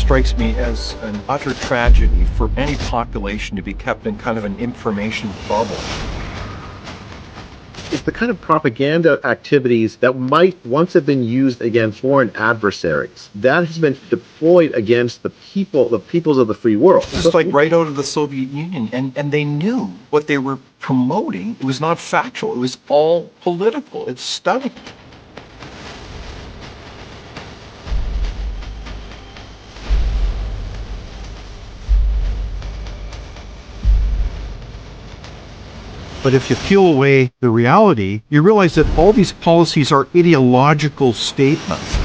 strikes me as an utter tragedy for any population to be kept in kind of an information bubble. It's the kind of propaganda activities that might once have been used against foreign adversaries. That has been deployed against the peoples of the free world. Just like right out of the Soviet Union. And they knew what they were promoting. It was not factual. It was all political. It's stunning. But if you peel away the reality, you realize that all these policies are ideological statements.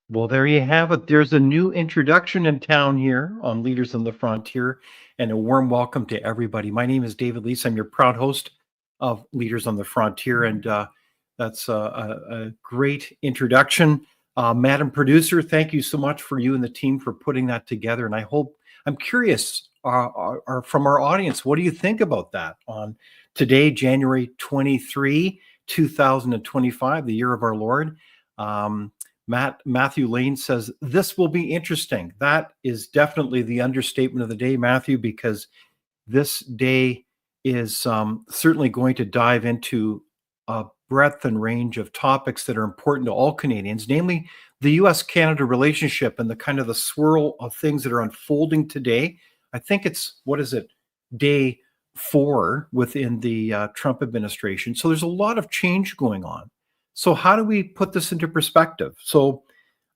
Well, there you have it. There's a new introduction in town here on Leaders on the Frontier, and a warm welcome to everybody. My name is David Leese. I'm your proud host of Leaders on the Frontier, and that's a great introduction. Madam Producer, thank you so much for you and the team for putting that together, and I'm curious from our audience, what do you think about that on today, January 23, 2025, the year of our Lord? Matthew Lane says, this will be interesting. That is definitely the understatement of the day, Matthew, because this day is certainly going to dive into a breadth and range of topics that are important to all Canadians, namely the U.S.-Canada relationship and the kind of the swirl of things that are unfolding today. I think it's, day 4 within the Trump administration. So there's a lot of change going on. So how do we put this into perspective? So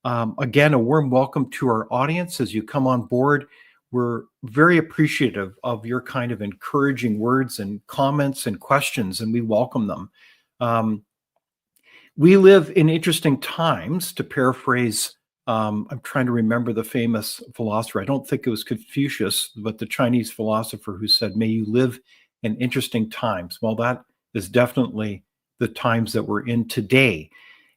again, a warm welcome to our audience as you come on board. We're very appreciative of your kind of encouraging words and comments and questions, and we welcome them. We live in interesting times, to paraphrase, I'm trying to remember the famous philosopher. I don't think it was Confucius, but the Chinese philosopher who said, may you live in interesting times. Well, that is definitely the times that we're in today.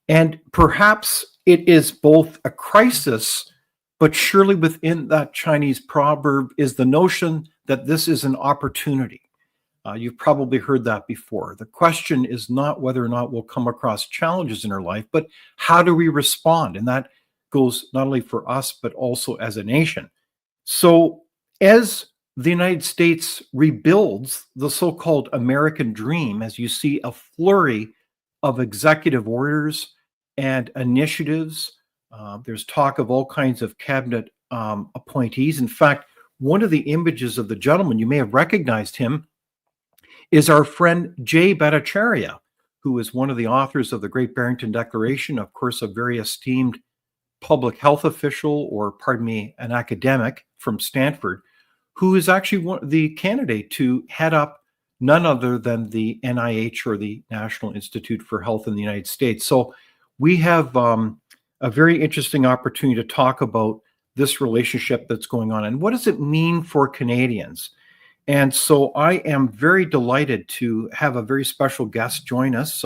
And perhaps it is both a crisis, but surely within that Chinese proverb is the notion that this is an opportunity. You've probably heard that before. The question is not whether or not we'll come across challenges in our life, but how do we respond? And that goes not only for us, but also as a nation. So as the United States rebuilds the so-called American dream, as you see a flurry of executive orders and initiatives, there's talk of all kinds of cabinet appointees. In fact, one of the images of the gentleman, you may have recognized him, is our friend Jay Bhattacharya, who is one of the authors of the Great Barrington Declaration, of course, a very esteemed public health official, or pardon me, an academic from Stanford, who is actually the candidate to head up none other than the NIH, or the National Institute for Health in the United States. So we have a very interesting opportunity to talk about this relationship that's going on and what does it mean for Canadians. And so I am very delighted to have a very special guest join us.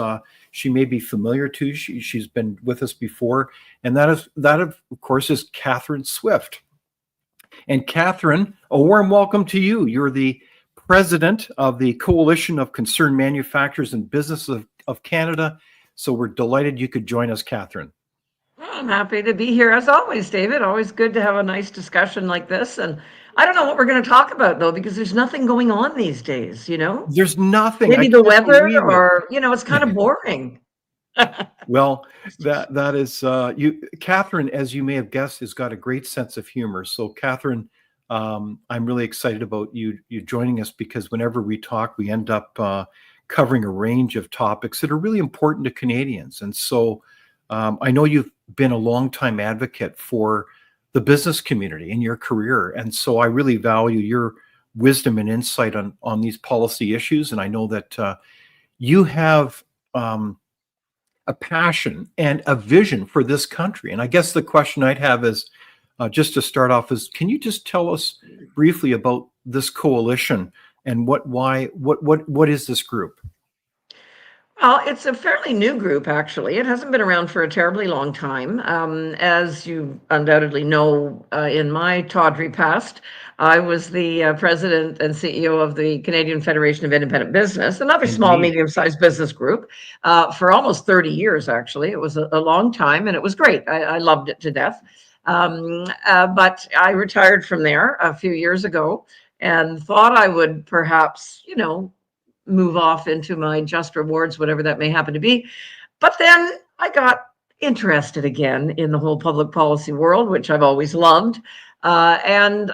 She may be familiar to you. She's been with us before. And that of course, is Catherine Swift. And Catherine, a warm welcome to you. You're the president of the Coalition of Concerned Manufacturers and Businesses of Canada. So we're delighted you could join us, Catherine. I'm happy to be here as always, David. Always good to have a nice discussion like this. And I don't know what we're going to talk about, though, because there's nothing going on these days, you know? There's nothing. Maybe the weather, or, you know, it's kind of boring. Well, that is, Catherine, as you may have guessed, has got a great sense of humor. So, Catherine, I'm really excited about you joining us, because whenever we talk, we end up covering a range of topics that are really important to Canadians. And so I know you've been a longtime advocate for the business community in your career. And so I really value your wisdom and insight on these policy issues. And I know that you have a passion and a vision for this country. And I guess the question I'd have is, just to start off, is can you just tell us briefly about this coalition and what is this group? Well, it's a fairly new group, actually. It hasn't been around for a terribly long time. As you undoubtedly know, in my tawdry past, I was the president and CEO of the Canadian Federation of Independent Business, another small, Indeed. medium-sized business group, for almost 30 years, actually. It was a long time, and it was great. I loved it to death. But I retired from there a few years ago and thought I would perhaps, move off into my just rewards, whatever that may happen to be. But then I got interested again in the whole public policy world, which I've always loved. And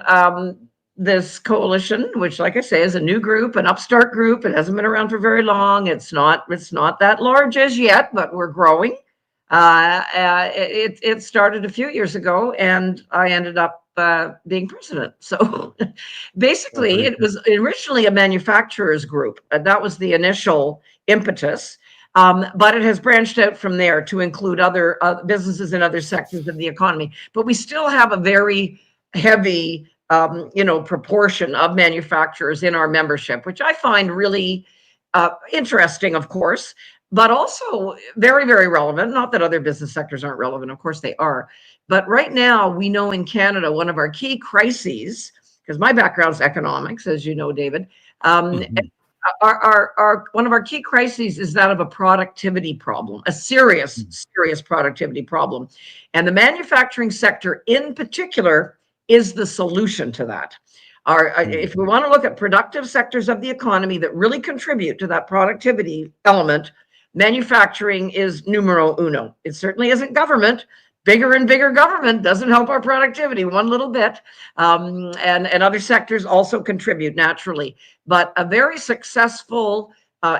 this coalition, which, like I say, is a new group, an upstart group. It hasn't been around for very long. It's not that large as yet, but we're growing. It started a few years ago, and I ended up being president. So basically, it was originally a manufacturers group. That was the initial impetus. But it has branched out from there to include other businesses in other sectors of the economy. But we still have a very heavy, proportion of manufacturers in our membership, which I find really interesting, of course, but also very, very relevant. Not that other business sectors aren't relevant, of course they are. But right now, we know in Canada, one of our key crises, because my background's economics, as you know, David, our one of our key crises is that of a productivity problem, a serious productivity problem. And the manufacturing sector in particular is the solution to that. If we want to look at productive sectors of the economy that really contribute to that productivity element, manufacturing is numero uno. It certainly isn't government. Bigger and bigger government doesn't help our productivity one little bit. And other sectors also contribute naturally. But a very successful,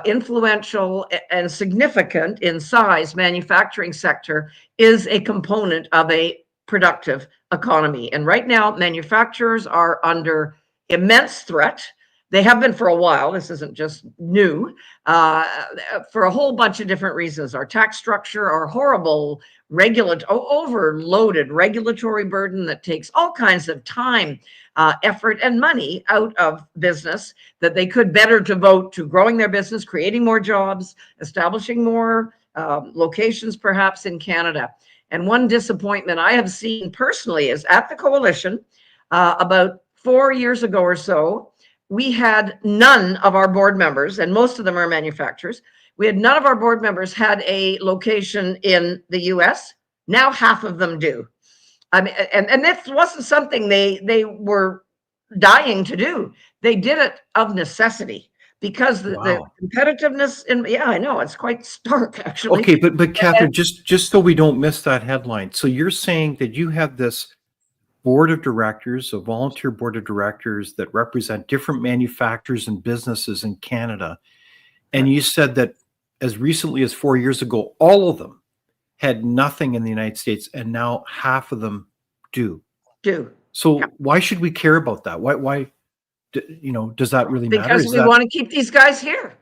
influential, and significant in size manufacturing sector is a component of a productive economy. And right now, manufacturers are under immense threat. They have been for a while. This isn't just new, for a whole bunch of different reasons. Our tax structure, our horrible overloaded regulatory burden that takes all kinds of time, effort, and money out of business that they could better devote to growing their business, creating more jobs, establishing more locations perhaps in Canada. And one disappointment I have seen personally is at the coalition, about 4 years ago or so, we had none of our board members, and most of them are manufacturers. We had none of our board members had a location in the U.S. Now half of them do. I mean, and this wasn't something they were dying to do. They did it of necessity because the competitiveness. And yeah, I know it's quite stark, actually. Okay, but Catherine, just so we don't miss that headline. So you're saying that you have this board of directors, a volunteer board of directors that represent different manufacturers and businesses in Canada. And you said that as recently as 4 years ago, all of them had nothing in the United States, and now half of them do. So why should we care about that? Why does that really matter? Because we want to keep these guys here.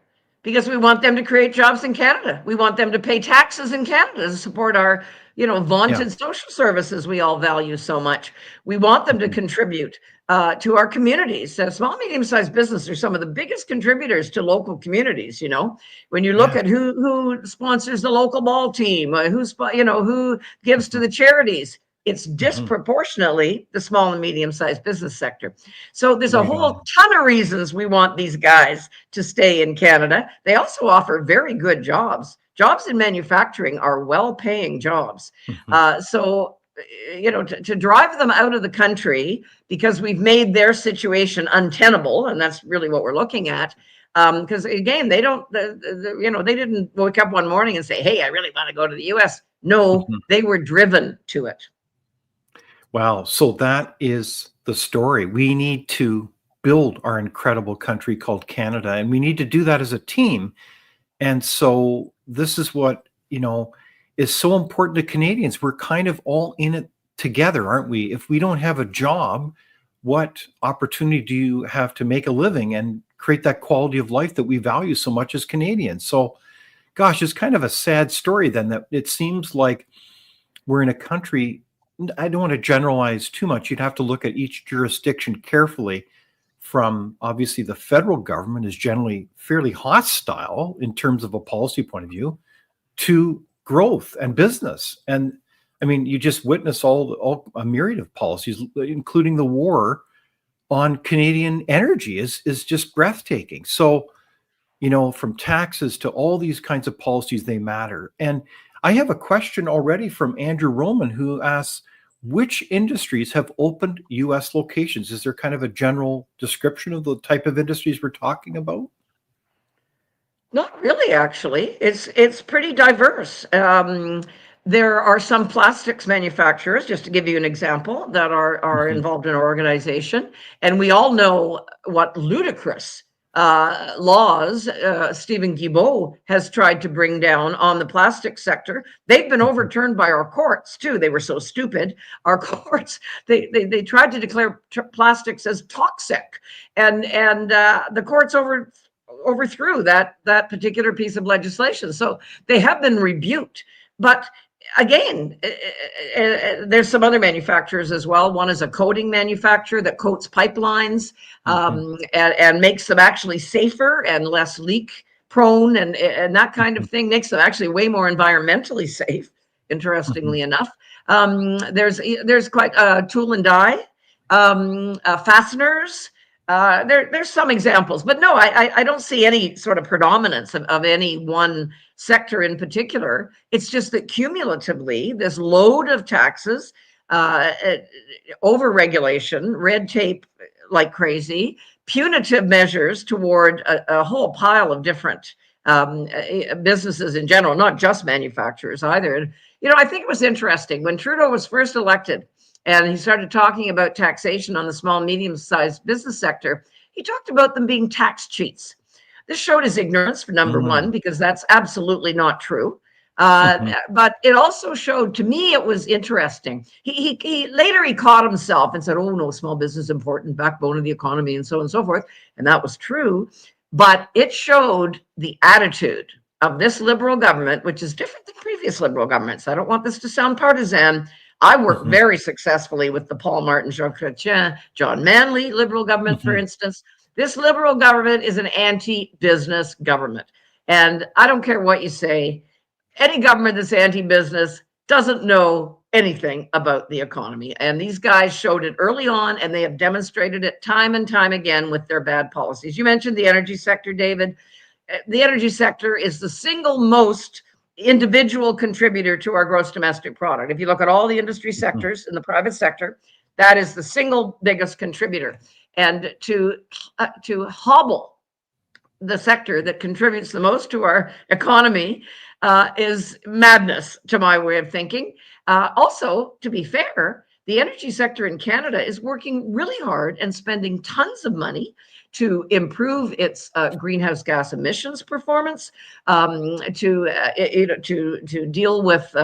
Because we want them to create jobs in Canada. We want them to pay taxes in Canada to support our, vaunted social services we all value so much. We want them to contribute to our communities. Small, medium-sized businesses are some of the biggest contributors to local communities. When you look at who sponsors the local ball team, who gives to the charities, it's disproportionately the small and medium-sized business sector. So there's a whole ton of reasons we want these guys to stay in Canada. They also offer very good jobs. Jobs in manufacturing are well-paying jobs. So, to drive them out of the country because we've made their situation untenable, and that's really what we're looking at. Because again, they didn't wake up one morning and say, "Hey, I really want to go to the U.S." No, they were driven to it. Wow. So that is the story. We need to build our incredible country called Canada, and we need to do that as a team. And so this is what, is so important to Canadians. We're kind of all in it together, aren't we? If we don't have a job, what opportunity do you have to make a living and create that quality of life that we value so much as Canadians? So, gosh, it's kind of a sad story then that it seems like we're in a country. I don't want to generalize too much. You'd have to look at each jurisdiction carefully. From obviously the federal government is generally fairly hostile in terms of a policy point of view to growth and business. And I mean, you just witness all a myriad of policies, including the war on Canadian energy is just breathtaking. So, from taxes to all these kinds of policies, they matter. And I have a question already from Andrew Roman, who asks, which industries have opened U.S. locations? Is there kind of a general description of the type of industries we're talking about? Not really, actually. It's pretty diverse. There are some plastics manufacturers, just to give you an example, that are involved in our organization, and we all know what ludicrous laws Stephen Guilbeault has tried to bring down on the plastic sector. They've been overturned by our courts too. They were so stupid. Our courts they tried to declare plastics as toxic, and the courts overthrew that particular piece of legislation. So they have been rebuked. But again, there's some other manufacturers as well. One is a coating manufacturer that coats pipelines and makes them actually safer and less leak prone, and that kind of thing makes them actually way more environmentally safe, interestingly enough. There's quite tool and die, fasteners. There's some examples, but no, I don't see any sort of predominance of any one sector in particular. It's just that cumulatively, this load of taxes, over-regulation, red tape like crazy, punitive measures toward a whole pile of different businesses in general, not just manufacturers either. And, I think it was interesting when Trudeau was first elected, and he started talking about taxation on the small, medium-sized business sector. He talked about them being tax cheats. This showed his ignorance, for number one, because that's absolutely not true. But it also showed, to me, it was interesting. He later he caught himself and said, "Oh no, small business is important, backbone of the economy, and so on and so forth," and that was true. But it showed the attitude of this Liberal government, which is different than previous Liberal governments. I don't want this to sound partisan. I worked very successfully with the Paul Martin, Jean Chrétien, John Manley Liberal government, for instance. This Liberal government is an anti-business government. And I don't care what you say, any government that's anti-business doesn't know anything about the economy. And these guys showed it early on, and they have demonstrated it time and time again with their bad policies. You mentioned the energy sector, David. The energy sector is the single most individual contributor to our gross domestic product. If you look at all the industry sectors in the private sector, that is the single biggest contributor. And to hobble the sector that contributes the most to our economy is madness, to my way of thinking. Also, to be fair, the energy sector in Canada is working really hard and spending tons of money to improve its greenhouse gas emissions performance, to deal with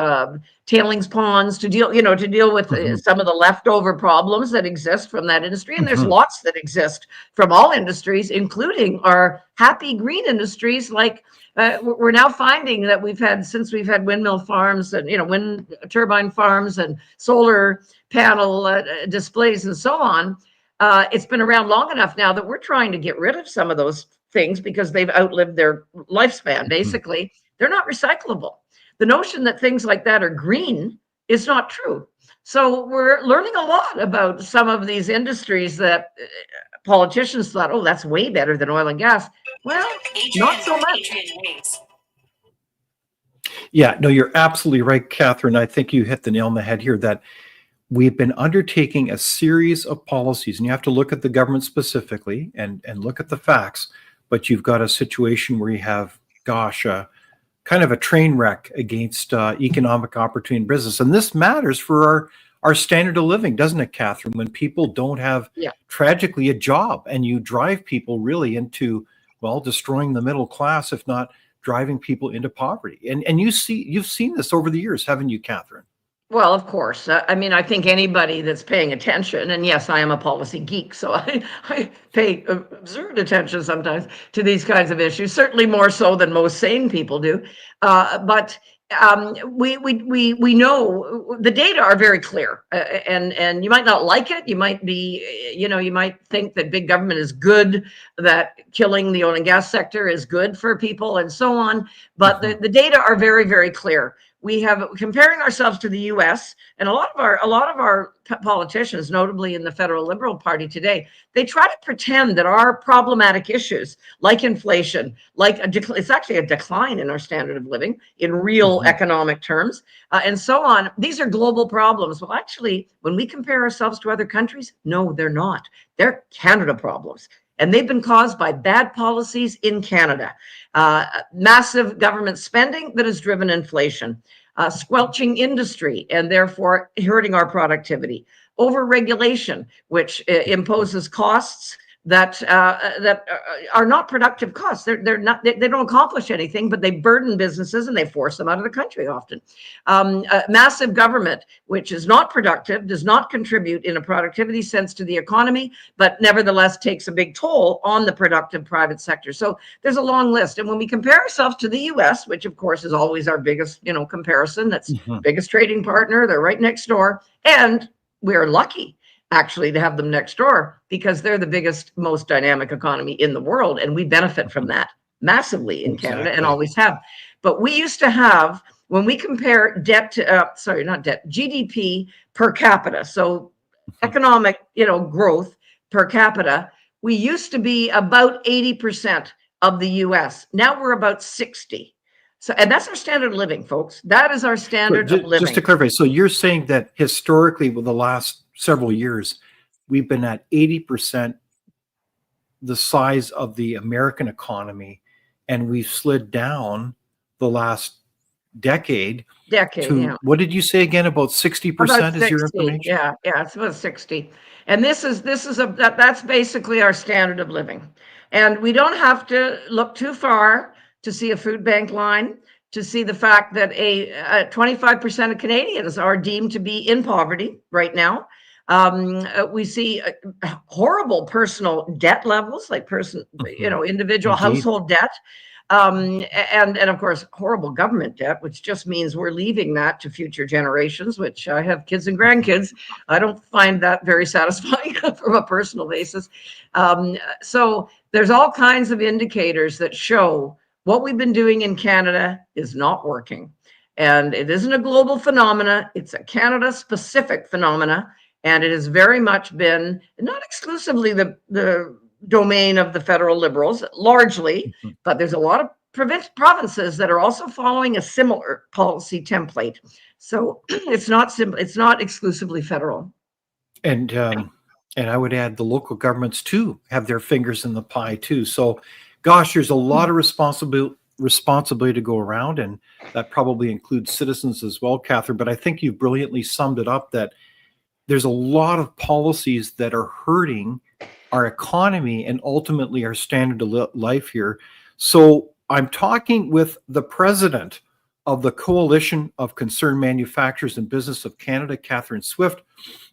tailings ponds, to deal with some of the leftover problems that exist from that industry. And there's lots that exist from all industries, including our happy green industries. Like we're now finding that since we've had windmill farms and wind turbine farms and solar panel displays and so on. It's been around long enough now that we're trying to get rid of some of those things because they've outlived their lifespan. Basically, they're not recyclable. The notion that things like that are green is not true. So we're learning a lot about some of these industries that politicians thought, oh, that's way better than oil and gas. Well, not so much. Yeah, no, you're absolutely right, Catherine. I think you hit the nail on the head here that we've been undertaking a series of policies, and you have to look at the government specifically and look at the facts, but you've got a situation where you have, kind of a train wreck against economic opportunity in business. And this matters for our standard of living, doesn't it, Catherine? When people don't have, tragically, a job, and you drive people really into, destroying the middle class, if not driving people into poverty. And you've seen this over the years, haven't you, Catherine? Well, of course. I mean, I think anybody that's paying attention, and yes, I am a policy geek, so I pay absurd attention sometimes to these kinds of issues, certainly more so than most sane people do. But we know the data are very clear, and you might not like it. You might be, you might think that big government is good, that killing the oil and gas sector is good for people, and so on. But the data are very, very clear. we have comparing ourselves to the U.S. and a lot of our politicians, notably in the federal Liberal Party today, they try to pretend that our problematic issues like inflation, like it's actually a decline in our standard of living in real economic terms, and so on. These are global problems. Well, actually, when we compare ourselves to other countries, no, they're not. They're Canada problems. And they've been caused by bad policies in Canada, massive government spending that has driven inflation, squelching industry and therefore hurting our productivity, over-regulation, which imposes costs that are not productive costs. They're not. They don't accomplish anything, but they burden businesses and they force them out of the country often. Massive government, which is not productive, does not contribute in a productivity sense to the economy, but nevertheless takes a big toll on the productive private sector. So there's a long list. And when we compare ourselves to the U.S., which of course is always our biggest, comparison, that's biggest trading partner, they're right next door, and we're lucky actually to have them next door because they're the biggest, most dynamic economy in the world. And we benefit from that massively in Canada and always have. But we used to have, when we compare GDP per capita, so economic, growth per capita, we used to be about 80% of the US. Now we're about 60. So, and that's our standard of living, folks. That is our standard of living. Just to clarify, so you're saying that historically, with the last several years, we've been at 80% the size of the American economy, and we've slid down the last decade to, what did you say again, about 60% is your information? Yeah, it's about 60. And that's basically our standard of living. And we don't have to look too far to see a food bank line, to see the fact that 25% of Canadians are deemed to be in poverty right now. We see horrible personal debt levels, like individual household debt. And of course, horrible government debt, which just means we're leaving that to future generations, which I have kids and grandkids. I don't find that very satisfying from a personal basis. So there's all kinds of indicators that show what we've been doing in Canada is not working. And it isn't a global phenomena. It's a Canada-specific phenomena. And it has very much been, not exclusively the domain of the federal Liberals, largely, but there's a lot of provinces that are also following a similar policy template. So it's not exclusively federal. And I would add the local governments too have their fingers in the pie too. So, gosh, there's a lot of responsibility to go around, and that probably includes citizens as well, Catherine. But I think you've brilliantly summed it up that there's a lot of policies that are hurting our economy and ultimately our standard of life here. So I'm talking with the president of the Coalition of Concerned Manufacturers and Business of Canada, Catherine Swift,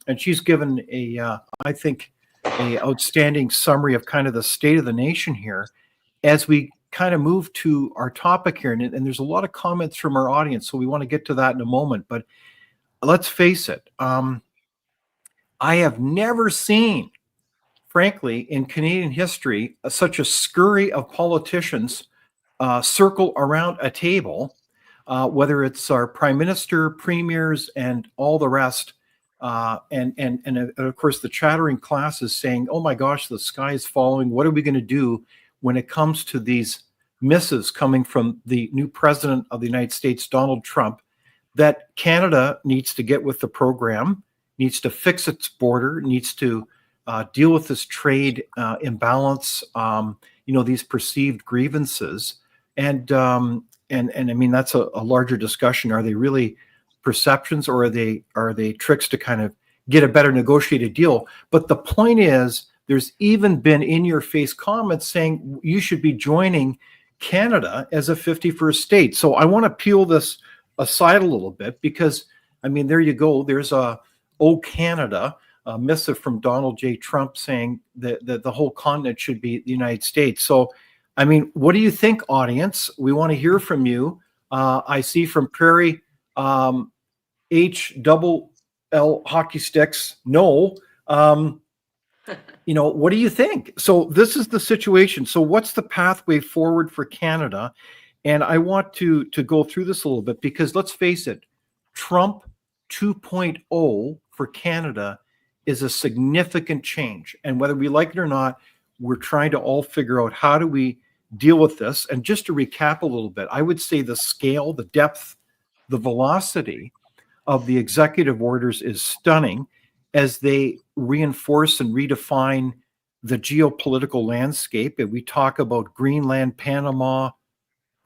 and she's given I think, a outstanding summary of kind of the state of the nation here as we kind of move to our topic here. And there's a lot of comments from our audience, so we want to get to that in a moment. But let's face it, I have never seen, frankly, in Canadian history, such a scurry of politicians circle around a table, whether it's our prime minister, premiers, and all the rest. And of course, the chattering class is saying, oh my gosh, the sky is falling. What are we going to do when it comes to these missives coming from the new president of the United States, Donald Trump, that Canada needs to get with the program, needs to fix its border, needs to deal with this trade imbalance, these perceived grievances. And I mean, that's a larger discussion. Are they really perceptions, or are they tricks to kind of get a better negotiated deal? But the point is, there's even been in-your-face comments saying you should be joining Canada as a 51st state. So I want to peel this aside a little bit because, I mean, there you go. There's a "Oh Canada" missive from Donald J. Trump saying that the whole continent should be the United States. So, I mean, what do you think, audience? We want to hear from you. I see from Prairie HLL Hockey Sticks, no. What do you think? So this is the situation. So what's the pathway forward for Canada? And I want to go through this a little bit because let's face it, Trump 2.0 for Canada is a significant change. And whether we like it or not, we're trying to all figure out how do we deal with this. And just to recap a little bit, I would say the scale, the depth, the velocity of the executive orders is stunning as they reinforce and redefine the geopolitical landscape. And we talk about Greenland, Panama,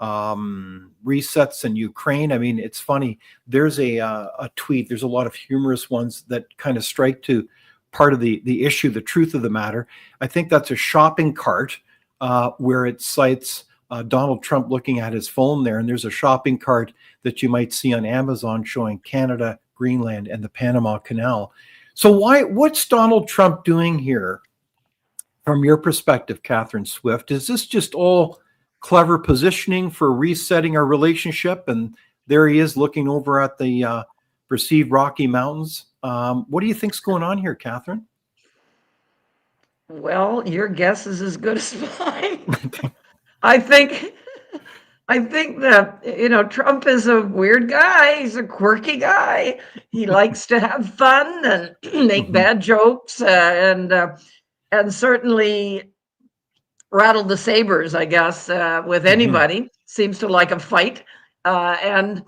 resets in Ukraine. I mean, it's funny. There's a tweet. There's a lot of humorous ones that kind of strike to part of the issue, the truth of the matter. I think that's a shopping cart where it cites Donald Trump looking at his phone there, and there's a shopping cart that you might see on Amazon showing Canada, Greenland, and the Panama Canal. So what's Donald Trump doing here from your perspective, Catherine Swift? Is this just all clever positioning for resetting our relationship? And there he is looking over at the perceived Rocky Mountains. What do you think's going on here, Catherine? Well, your guess is as good as mine. I think that, Trump is a weird guy. He's a quirky guy. He likes to have fun and make bad jokes and certainly rattle the sabers, I guess, with anybody. Seems to like a fight. I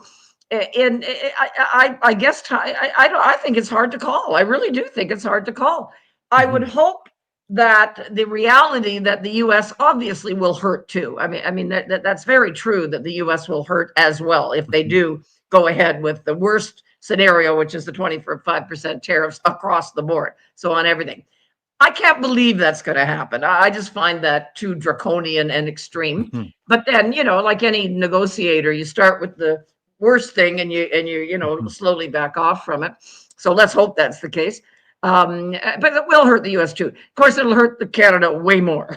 guess I think it's hard to call. I really do think it's hard to call. I would hope that the reality that the U.S. obviously will hurt too. I mean that's very true that the U.S. will hurt as well if they do go ahead with the worst scenario, which is the 25% tariffs across the board. So on everything. I can't believe that's going to happen. I just find that too draconian and extreme. But then, like any negotiator, you start with the worst thing and you slowly back off from it. So let's hope that's the case. But it will hurt the U.S. too. Of course, it'll hurt Canada way more.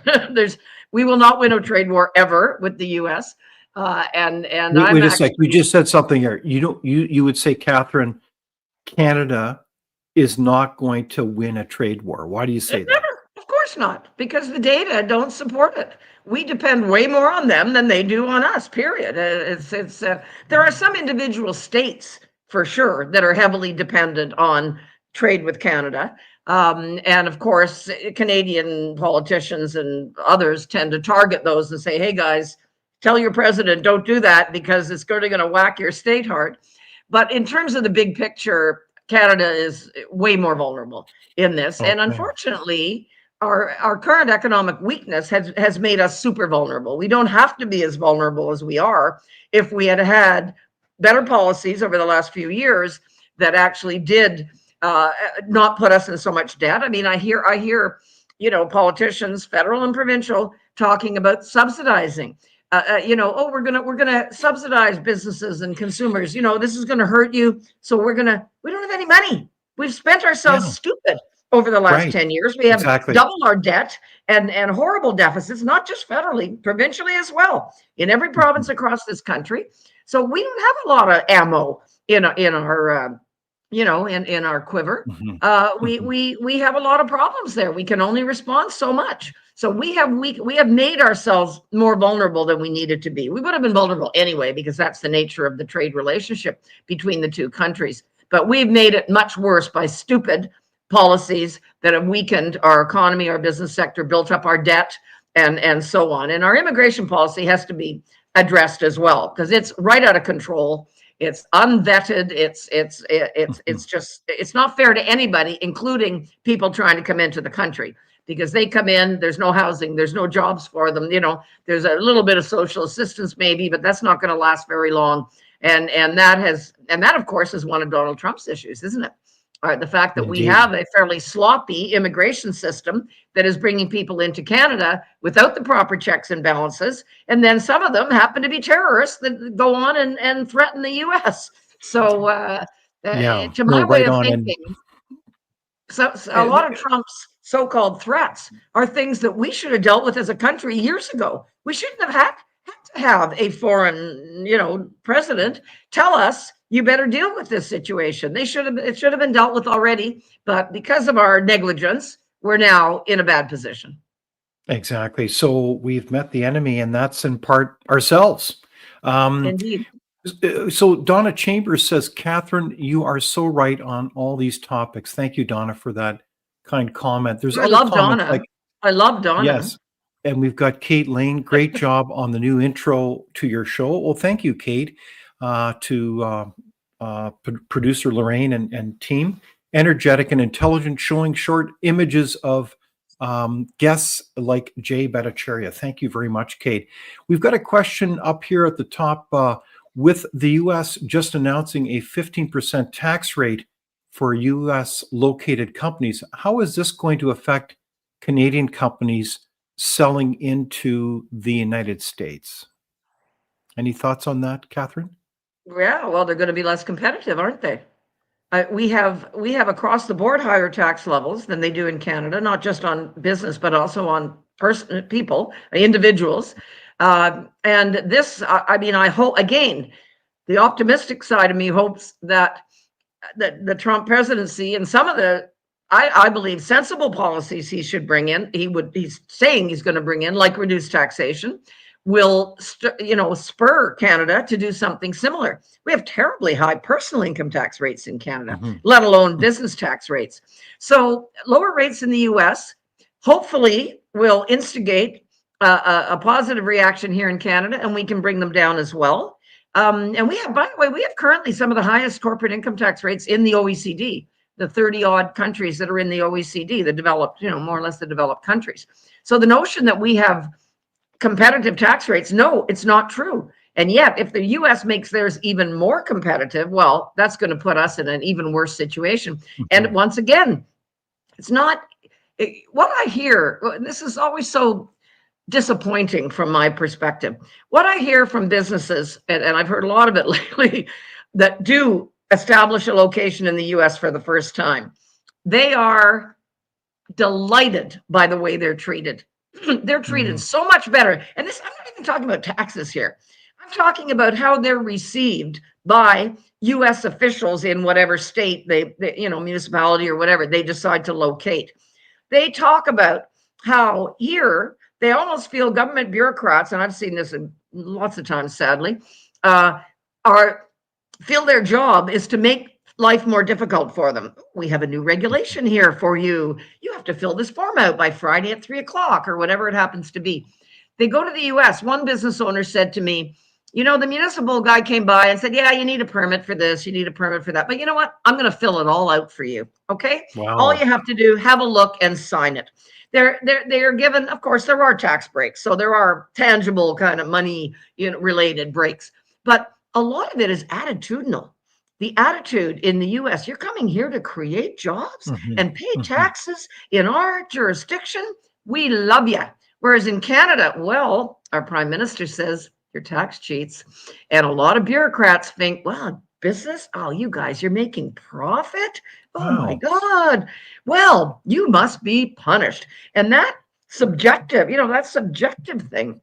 We will not win a trade war ever with the U.S. Wait a sec. You just said something here. You would say, Catherine, Canada is not going to win a trade war. Why do you say that? Never. Of course not, because the data don't support it. We depend way more on them than they do on us, period. There are some individual states, for sure, that are heavily dependent on trade with Canada. And of course, Canadian politicians and others tend to target those and say, hey, guys, tell your president, don't do that because it's going to whack your state hard. But in terms of the big picture, Canada is way more vulnerable in this. Okay. And unfortunately, our current economic weakness has made us super vulnerable. We don't have to be as vulnerable as we are if we had better policies over the last few years that actually did not put us in so much debt. I mean, I hear, politicians, federal and provincial, talking about subsidizing. We're gonna subsidize businesses and consumers. This is gonna hurt you. So we don't have any money. We've spent ourselves stupid over the last 10 years. We have doubled our debt and horrible deficits, not just federally, provincially as well, in every province across this country. So we don't have a lot of ammo in our quiver. We have a lot of problems there. We can only respond so much. So we have made ourselves more vulnerable than we needed to be. We would have been vulnerable anyway, because that's the nature of the trade relationship between the two countries. But we've made it much worse by stupid policies that have weakened our economy, our business sector, built up our debt, and so on. And our immigration policy has to be addressed as well, because it's right out of control. It's unvetted. It's not fair to anybody, including people trying to come into the country, because they come in, there's no housing, there's no jobs for them. There's a little bit of social assistance maybe, but that's not going to last very long. And that of course is one of Donald Trump's issues, isn't it? The fact that we have a fairly sloppy immigration system that is bringing people into Canada without the proper checks and balances. And then some of them happen to be terrorists that go on and threaten the U.S. So to my way of thinking, so a lot of Trump's so-called threats are things that we should have dealt with as a country years ago. We shouldn't have had to have a foreign, president tell us, you better deal with this situation. It should have been dealt with already, but because of our negligence, we're now in a bad position. Exactly. So we've met the enemy, and that's in part ourselves. Indeed. So Donna Chambers says, Catherine, you are so right on all these topics. Thank you, Donna, for that kind comment. There's I other love comments Donna. like, I love Donna. yes. And we've got Kate Lane. Great job on the new intro to your show. Well, thank you, Kate, producer Lorraine and team. Energetic and intelligent, showing short images of guests like Jay Bhattacharya. Thank you very much, Kate. We've got a question up here at the top. With the U.S. just announcing a 15% tax rate for U.S. located companies, how is this going to affect Canadian companies selling into the United States? Any thoughts on that, Catherine? Yeah, well, they're going to be less competitive, aren't they? We have across the board higher tax levels than they do in Canada, not just on business, but also on people, individuals. And this, I mean, I hope, again, the optimistic side of me hopes that the Trump presidency and some of the, I believe, sensible policies he should bring in, he's saying he's going to bring in, like reduced taxation, will spur Canada to do something similar. We have terribly high personal income tax rates in Canada, let alone business tax rates. So lower rates in the U.S. hopefully will instigate a positive reaction here in Canada, and we can bring them down as well. And we have, by the way, we have currently some of the highest corporate income tax rates in the OECD, the 30 odd countries that are in the OECD, the developed, more or less the developed countries. So the notion that we have competitive tax rates, no, it's not true. And yet, if the U.S. makes theirs even more competitive, well, that's going to put us in an even worse situation. And once again, it's not what I hear. This is always so disappointing from my perspective. What I hear from businesses, and I've heard a lot of it lately, that do establish a location in the U.S. for the first time, they are delighted by the way they're treated. They're treated so much better. And this, I'm not even talking about taxes here. I'm talking about how they're received by U.S. officials in whatever state they municipality or whatever they decide to locate. They talk about how here they almost feel government bureaucrats, and I've seen this lots of times, sadly, feel their job is to make life more difficult for them. We have a new regulation here for you. You have to fill this form out by Friday at 3:00 or whatever it happens to be. They go to the U.S. One business owner said to me, the municipal guy came by and said, yeah, you need a permit for this, you need a permit for that. But you know what? I'm going to fill it all out for you. Okay. Wow. All you have to do, have a look and sign it. They are given, of course, there are tax breaks. So there are tangible kind of money, related breaks, but a lot of it is attitudinal. The attitude in the U.S., you're coming here to create jobs and pay taxes in our jurisdiction. We love you. Whereas in Canada, well, our prime minister says you're tax cheats. And a lot of bureaucrats think, well, business, oh, you guys, you're making profit. Oh my God. Well, you must be punished. And that subjective thing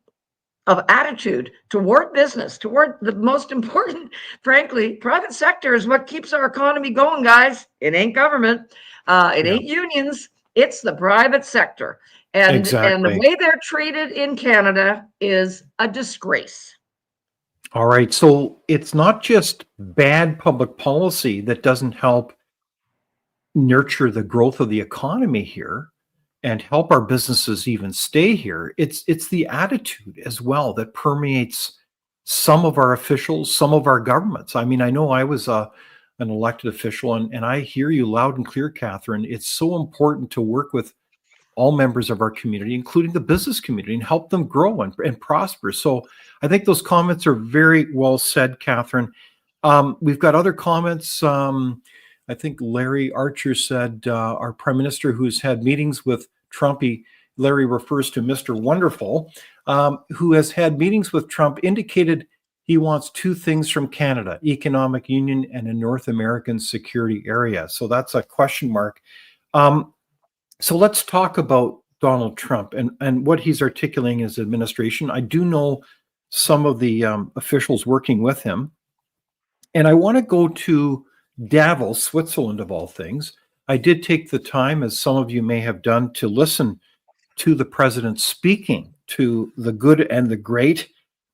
of attitude toward business, toward the most important, frankly, private sector is what keeps our economy going, guys. It ain't government. It ain't unions. It's the private sector. And the way they're treated in Canada is a disgrace. All right. So it's not just bad public policy that doesn't help nurture the growth of the economy here and help our businesses even stay here. It's the attitude as well that permeates some of our officials, some of our governments. I mean, I know I was an elected official, and I hear you loud and clear, Catherine. It's so important to work with all members of our community, including the business community, and help them grow and prosper. So I think those comments are very well said, Catherine. We've got other comments. I think Larry Archer said, our prime minister who's had meetings with Trump, Larry refers to Mr. Wonderful, who has had meetings with Trump, indicated he wants two things from Canada: economic union and a North American security area. So that's a question mark. So let's talk about Donald Trump and what he's articulating in his administration. I do know some of the officials working with him. And I want to go to Davos, Switzerland, of all things. I did take the time, as some of you may have done, to listen to the president speaking to the good and the great,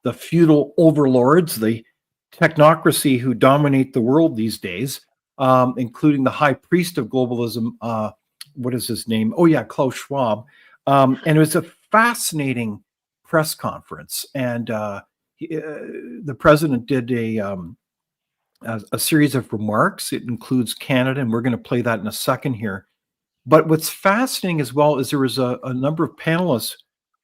the feudal overlords, the technocracy who dominate the world these days, including the high priest of globalism. What is his name? Oh yeah, Klaus Schwab. And it was a fascinating press conference, and the president did a series of remarks. It includes Canada, and we're going to play that in a second here. But what's fascinating as well is there was a number of panelists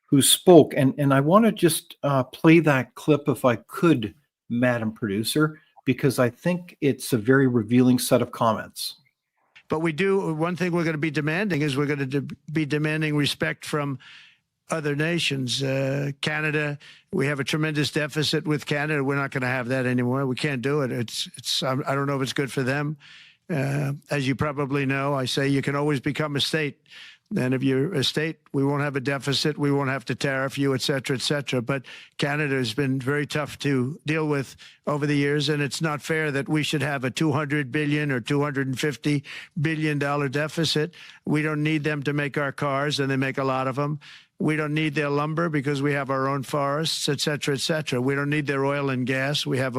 who spoke, and I want to just play that clip if I could, Madam Producer, because I think it's a very revealing set of comments. But one thing we're going to be demanding is we're going to be demanding respect from other nations. Canada, we have a tremendous deficit with Canada. We're not going to have that anymore. We can't do it. I don't know if it's good for them. As you probably know, I say you can always become a state. And if you're a state, we won't have a deficit. We won't have to tariff you, et cetera, et cetera. But Canada has been very tough to deal with over the years. And it's not fair that we should have a $200 billion or $250 billion deficit. We don't need them to make our cars, and they make a lot of them. We don't need their lumber because we have our own forests, et cetera, et cetera. We don't need their oil and gas. We have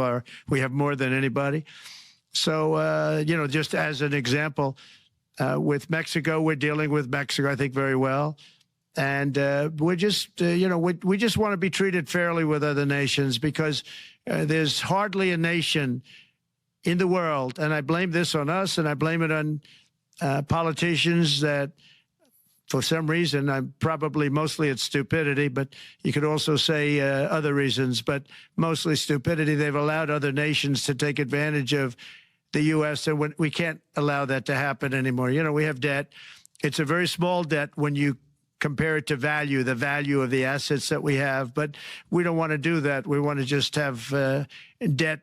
more than anybody. So, just as an example, with Mexico, we're dealing with Mexico, I think, very well. And we just want to be treated fairly with other nations, because there's hardly a nation in the world, and I blame this on us, and I blame it on politicians that, for some reason, mostly it's stupidity, but you could also say other reasons, but mostly stupidity. They've allowed other nations to take advantage of the U.S., and we can't allow that to happen anymore. We have debt. It's a very small debt when you compare it to the value of the assets that we have, but we don't want to do that. We want to just have debt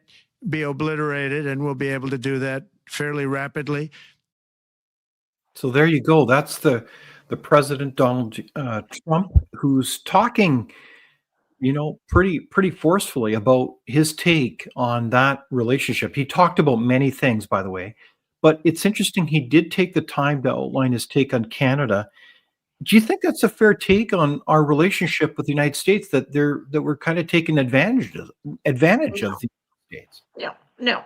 be obliterated, and we'll be able to do that fairly rapidly. So there you go. That's the President Donald Trump, who's talking, pretty forcefully about his take on that relationship. He talked about many things, by the way, but it's interesting. He did take the time to outline his take on Canada. Do you think that's a fair take on our relationship with the United States, that we're kind of taking advantage of the United States? Yeah. No.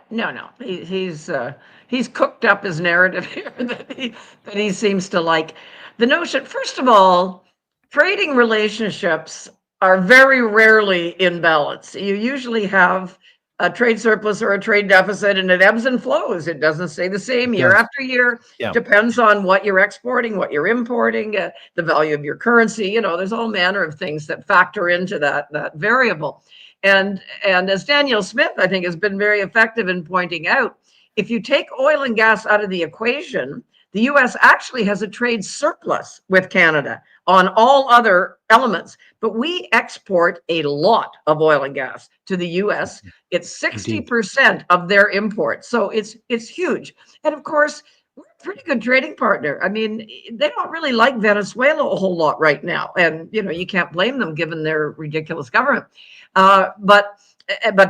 He's cooked up his narrative here that he seems to like. The notion, first of all, trading relationships are very rarely in balance. You usually have a trade surplus or a trade deficit, and it ebbs and flows. It doesn't stay the same year after year. Yeah. Depends on what you're exporting, what you're importing, the value of your currency. There's all manner of things that factor into that variable. And as Daniel Smith, I think, has been very effective in pointing out, if you take oil and gas out of the equation, the U.S. actually has a trade surplus with Canada on all other elements, but we export a lot of oil and gas to the U.S. It's 60% of their imports, so it's huge. And of course, we're a pretty good trading partner. I mean, they don't really like Venezuela a whole lot right now, and you can't blame them given their ridiculous government. But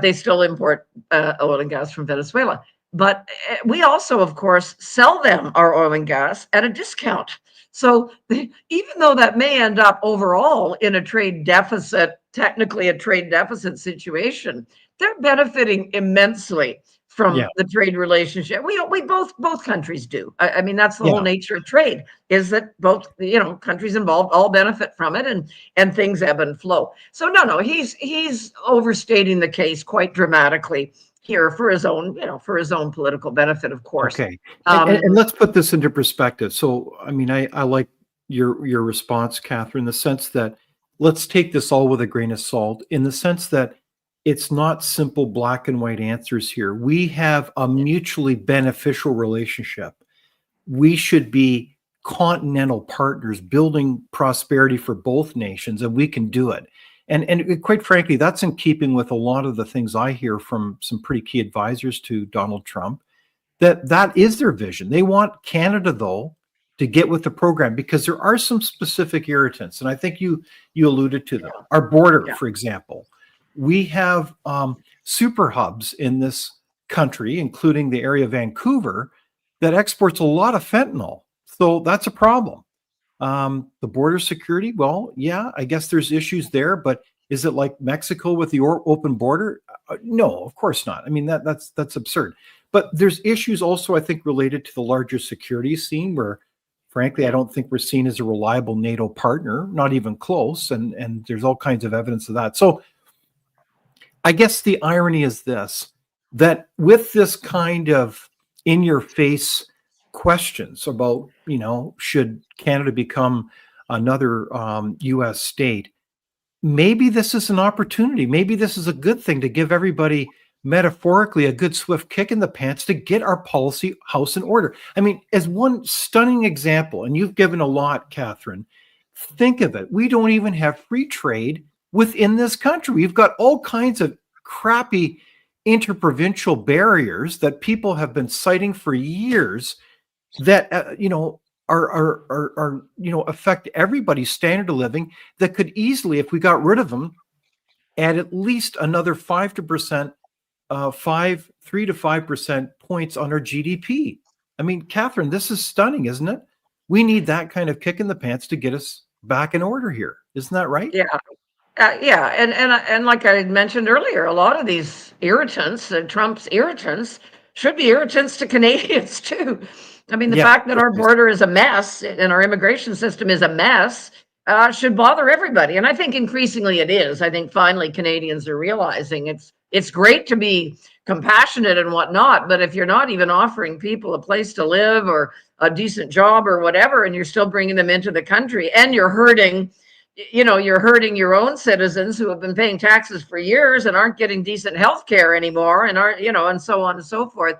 they still import oil and gas from Venezuela. But we also, of course, sell them our oil and gas at a discount. So even though that may end up overall in a trade deficit, technically a trade deficit situation, they're benefiting immensely from the trade relationship. We both countries do. I mean, that's the whole nature of trade, is that both countries involved all benefit from it, and things ebb and flow. So no, he's overstating the case quite dramatically here for his own political benefit, of course. Okay. And let's put this into perspective. So, I mean, I like your response, Catherine, in the sense that let's take this all with a grain of salt, in the sense that it's not simple black and white answers here. We have a mutually beneficial relationship. We should be continental partners building prosperity for both nations, and we can do it. And quite frankly, that's in keeping with a lot of the things I hear from some pretty key advisors to Donald Trump, that is their vision. They want Canada, though, to get with the program, because there are some specific irritants, and I think you alluded to them. Our border, for example. We have super hubs in this country, including the area of Vancouver, that exports a lot of fentanyl. So that's a problem. The border security, well, yeah, I guess there's issues there, but Is it like Mexico with the open border? No, of course not. I mean, that's absurd. But there's issues also, I think, related to the larger security scene where, frankly, I don't think we're seen as a reliable NATO partner, not even close. And there's all kinds of evidence of that. So I guess the irony is this, that with this kind of in your face questions about, should Canada become another US state, maybe this is an opportunity. Maybe this is a good thing to give everybody metaphorically a good swift kick in the pants to get our policy house in order. I mean, as one stunning example, and you've given a lot, Catherine, think of it. We don't even have free trade within this country. We've got all kinds of crappy interprovincial barriers that people have been citing for years that, are affect everybody's standard of living, that could easily, if we got rid of them, add at least another 3 to 5% points on our GDP. I mean, Catherine, this is stunning, isn't it? We need that kind of kick in the pants to get us back in order here. Isn't that right? Yeah. Yeah, and like I mentioned earlier, a lot of these irritants, Trump's irritants, should be irritants to Canadians too. I mean, the fact that our border is a mess and our immigration system is a mess should bother everybody, and I think increasingly it is. I think finally Canadians are realizing it's great to be compassionate and whatnot, but if you're not even offering people a place to live or a decent job or whatever, and you're still bringing them into the country, and you're hurting your own citizens who have been paying taxes for years and aren't getting decent health care anymore and aren't, and so on and so forth.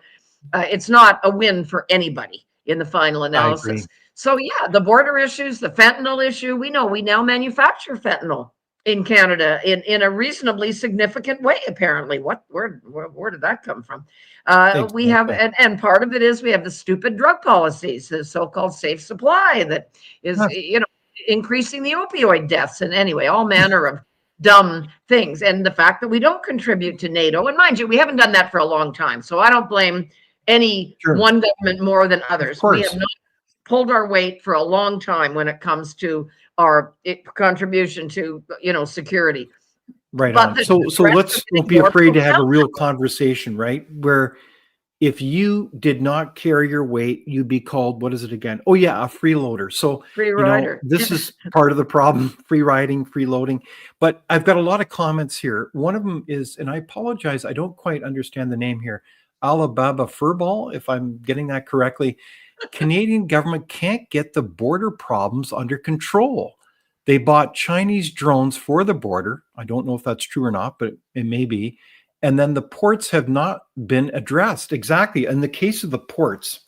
It's not a win for anybody in the final analysis. So yeah, the border issues, the fentanyl issue, we know we now manufacture fentanyl in Canada in a reasonably significant way, apparently. Where did that come from? We have, and part of it is we have the stupid drug policies, the so-called safe supply that is, increasing the opioid deaths, and anyway, all manner of dumb things. And the fact that we don't contribute to NATO, and mind you, we haven't done that for a long time, so I don't blame any one government more than others. We have not pulled our weight for a long time when it comes to our contribution to security. Right. But so let's don't be afraid to have a real conversation, right? Where if you did not carry your weight, you'd be called, what is it again? Oh yeah, a freeloader. So free rider. This is part of the problem, free riding, freeloading. But I've got a lot of comments here. One of them is, and I apologize, I don't quite understand the name here, Alibaba Furball, if I'm getting that correctly. Canadian government can't get the border problems under control. They bought Chinese drones for the border. I don't know if that's true or not, but it may be. And then the ports have not been addressed. Exactly. In the case of the ports,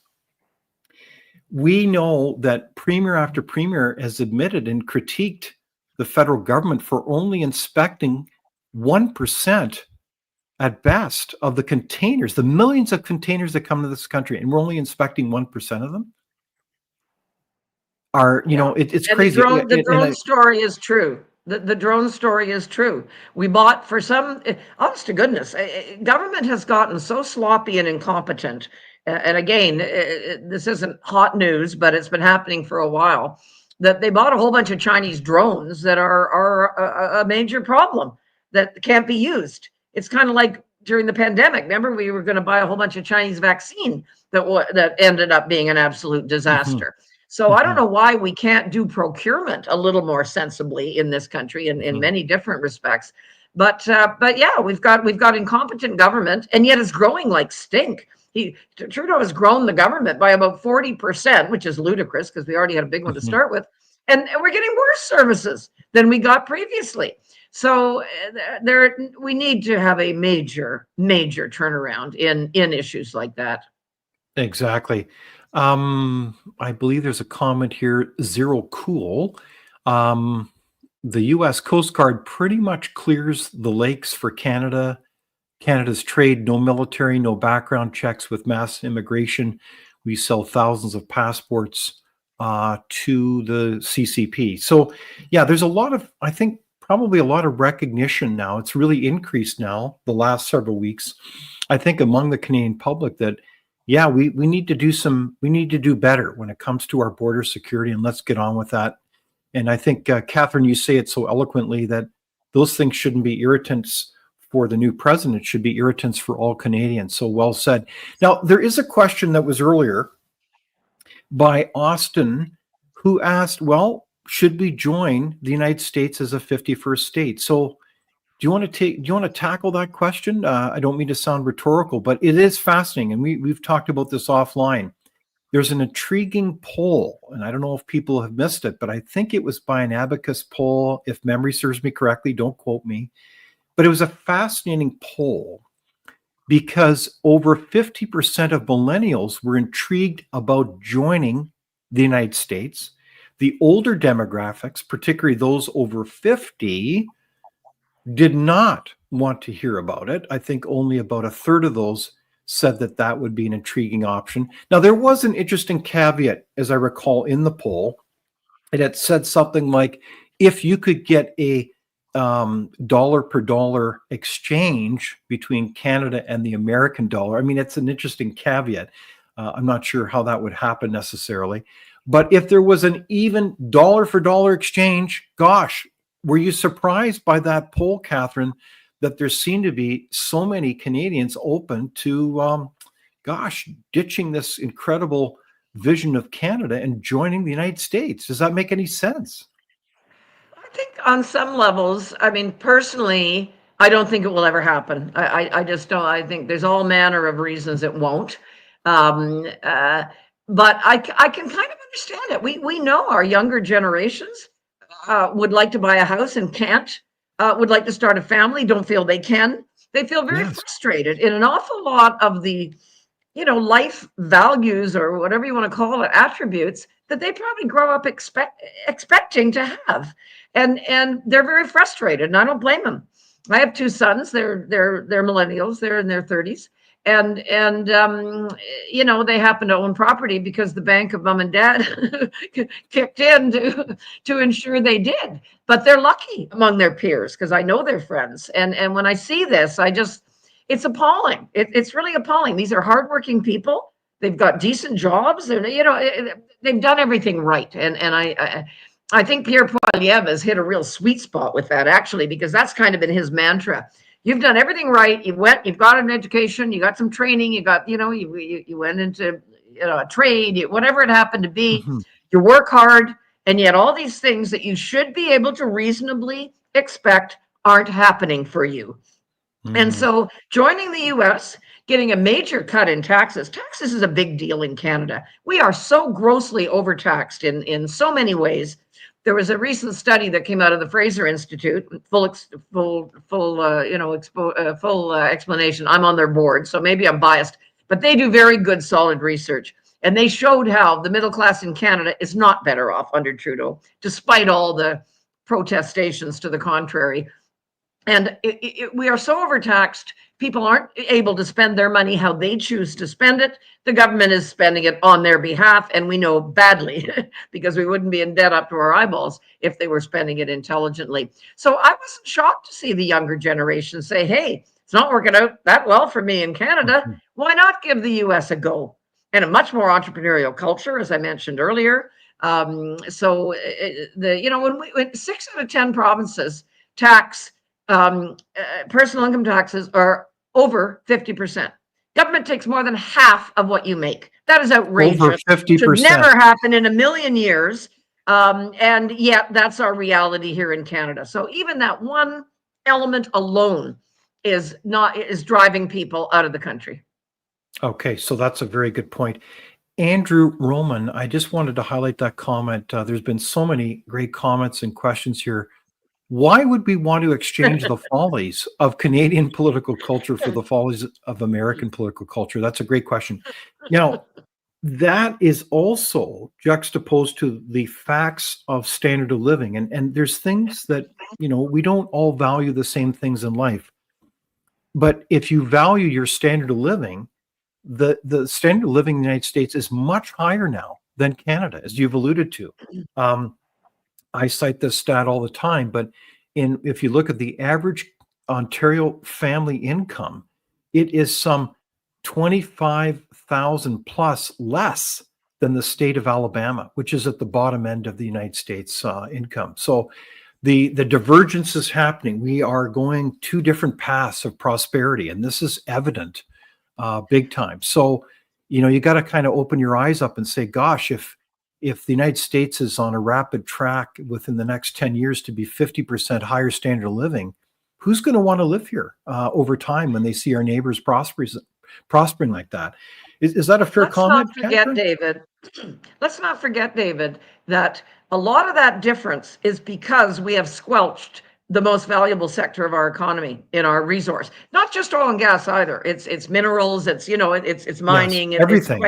we know that premier after premier has admitted and critiqued the federal government for only inspecting 1% at best of the containers, the millions of containers that come to this country, and we're only inspecting 1% of them. It's crazy. The drone story is true. The drone story is true. We bought for some, honest to goodness, government has gotten so sloppy and incompetent. And again, this isn't hot news, but it's been happening for a while, that they bought a whole bunch of Chinese drones that are a major problem that can't be used. It's kind of like during the pandemic. Remember, we were going to buy a whole bunch of Chinese vaccine that ended up being an absolute disaster. Mm-hmm. So I don't know why we can't do procurement a little more sensibly in this country in many different respects. But yeah, we've got incompetent government, and yet it's growing like stink. Trudeau has grown the government by about 40%, which is ludicrous because we already had a big one to start with. And we're getting worse services than we got previously. So we need to have a major turnaround in issues like that. Exactly. I believe there's a comment here, Zero Cool. The U.S. Coast Guard pretty much clears the lakes for Canada's trade, no military, no background checks with mass immigration. We sell thousands of passports to the CCP. So yeah, there's probably a lot of recognition now. It's really increased now the last several weeks, I think, among the Canadian public that, yeah, we need to do better when it comes to our border security, and let's get on with that. And I think, Catherine, you say it so eloquently that those things shouldn't be irritants for the new president, should be irritants for all Canadians. So well said. Now, there is a question that was earlier by Austin, who asked, well, should we join the United States as a 51st state? So do you want to tackle that question? I don't mean to sound rhetorical, but it is fascinating. And we've talked about this offline. There's an intriguing poll, and I don't know if people have missed it, but I think it was by an Abacus poll, if memory serves me correctly, don't quote me. But it was a fascinating poll because over 50% of millennials were intrigued about joining the United States. The older demographics, particularly those over 50, did not want to hear about it. I think only about a third of those said that that would be an intriguing option. Now, there was an interesting caveat, as I recall, in the poll. It had said something like, if you could get a dollar per dollar exchange between Canada and the American dollar. I mean, it's an interesting caveat. I'm not sure how that would happen necessarily. But if there was an even dollar for dollar exchange, gosh, were you surprised by that poll, Catherine, that there seemed to be so many Canadians open to, ditching this incredible vision of Canada and joining the United States? Does that make any sense? I think on some levels, I mean, personally, I don't think it will ever happen. I just don't. I think there's all manner of reasons it won't. But I can kind of understand it. We know our younger generations would like to buy a house and can't, would like to start a family, don't feel they can. They feel very frustrated in an awful lot of the, life values or whatever you want to call it, attributes that they probably grow up expecting to have. And they're very frustrated, and I don't blame them. I have two sons. They're millennials. They're in their 30s. And they happen to own property because the bank of mom and dad kicked in to ensure they did. But they're lucky among their peers because I know their friends. And when I see this, it's appalling. It's really appalling. These are hardworking people. They've got decent jobs. They've done everything right. And I think Pierre Poilievre has hit a real sweet spot with that, actually, because that's kind of been his mantra. You've done everything right. You've got an education, you got some training, you went into a trade, whatever it happened to be. Mm-hmm. You work hard, and yet all these things that you should be able to reasonably expect aren't happening for you. Mm-hmm. And so joining the U.S., getting a major cut in taxes. Taxes is a big deal in Canada. We are so grossly overtaxed in so many ways. There was a recent study that came out of the Fraser Institute. Full explanation. I'm on their board, so maybe I'm biased, but they do very good, solid research. And they showed how the middle class in Canada is not better off under Trudeau, despite all the protestations to the contrary. And we are so overtaxed. People aren't able to spend their money how they choose to spend it. The government is spending it on their behalf, and we know badly because we wouldn't be in debt up to our eyeballs if they were spending it intelligently. So I wasn't shocked to see the younger generation say, hey, it's not working out that well for me in Canada. Why not give the U.S. a go? And a much more entrepreneurial culture, as I mentioned earlier. When 6 out of 10 provinces tax personal income taxes are over 50%. Government takes more than half of what you make. That is outrageous. Over 50%. Should never happen in a million years. And yet that's our reality here in Canada. So even that one element alone is driving people out of the country. Okay, so that's a very good point. Andrew Roman, I just wanted to highlight that comment. There's been so many great comments and questions here. Why would we want to exchange the follies of Canadian political culture for the follies of American political culture? That's a great question. That is also juxtaposed to the facts of standard of living. And there's things that, we don't all value the same things in life. But if you value your standard of living, the standard of living in the United States is much higher now than Canada, as you've alluded to. I cite this stat all the time, but if you look at the average Ontario family income, it is some 25,000 plus less than the state of Alabama, which is at the bottom end of the United States income. So the divergence is happening. We are going two different paths of prosperity, and this is evident big time. So, you got to kind of open your eyes up and say, gosh, if the United States is on a rapid track within the next 10 years to be 50% higher standard of living, who's going to want to live here over time when they see our neighbors prospering like that? Is that a fair comment, Catherine? Let's not forget, David, that a lot of that difference is because we have squelched the most valuable sector of our economy in our resource. Not just oil and gas either. It's minerals. It's mining. Yes, everything.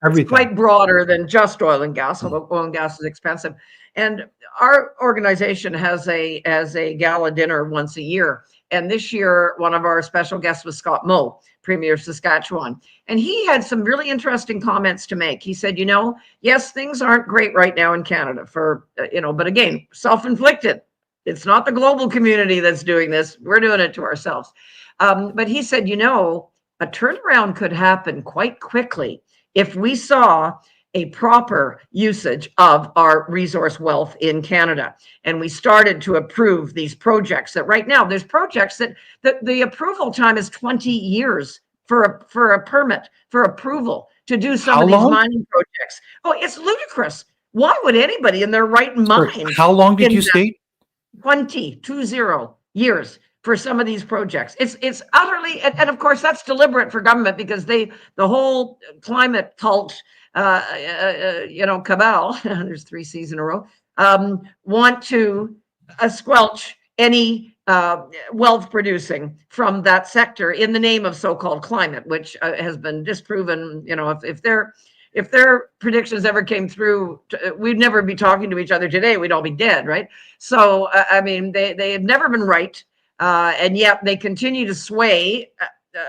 It's quite broader than just oil and gas. Although oil and gas is expensive, and our organization has a gala dinner once a year. And this year, one of our special guests was Scott Moe, Premier of Saskatchewan. And he had some really interesting comments to make. He said, yes, things aren't great right now in Canada but again, self-inflicted. It's not the global community that's doing this. We're doing it to ourselves. But he said, a turnaround could happen quite quickly if we saw a proper usage of our resource wealth in Canada. And we started to approve these projects that right now there's projects that the approval time is 20 years for a permit, for approval to do some of these mining projects. Oh, it's ludicrous. Why would anybody in their right mind? How long did you state? 20 years for some of these projects. It's utterly, and of course that's deliberate for government because the whole climate cult, cabal, there's 3 C's in a row, want to squelch any wealth producing from that sector in the name of so-called climate, which has been disproven. If their predictions ever came through, we'd never be talking to each other today. We'd all be dead, right? So, they have never been right. And yet they continue to sway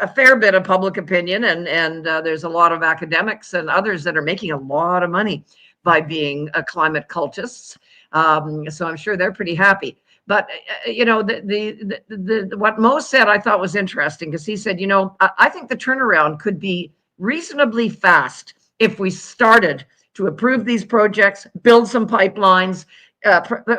a fair bit of public opinion. And there's a lot of academics and others that are making a lot of money by being climate cultists. So I'm sure they're pretty happy. But, what Mo said I thought was interesting because he said, I think the turnaround could be reasonably fast if we started to approve these projects, build some pipelines.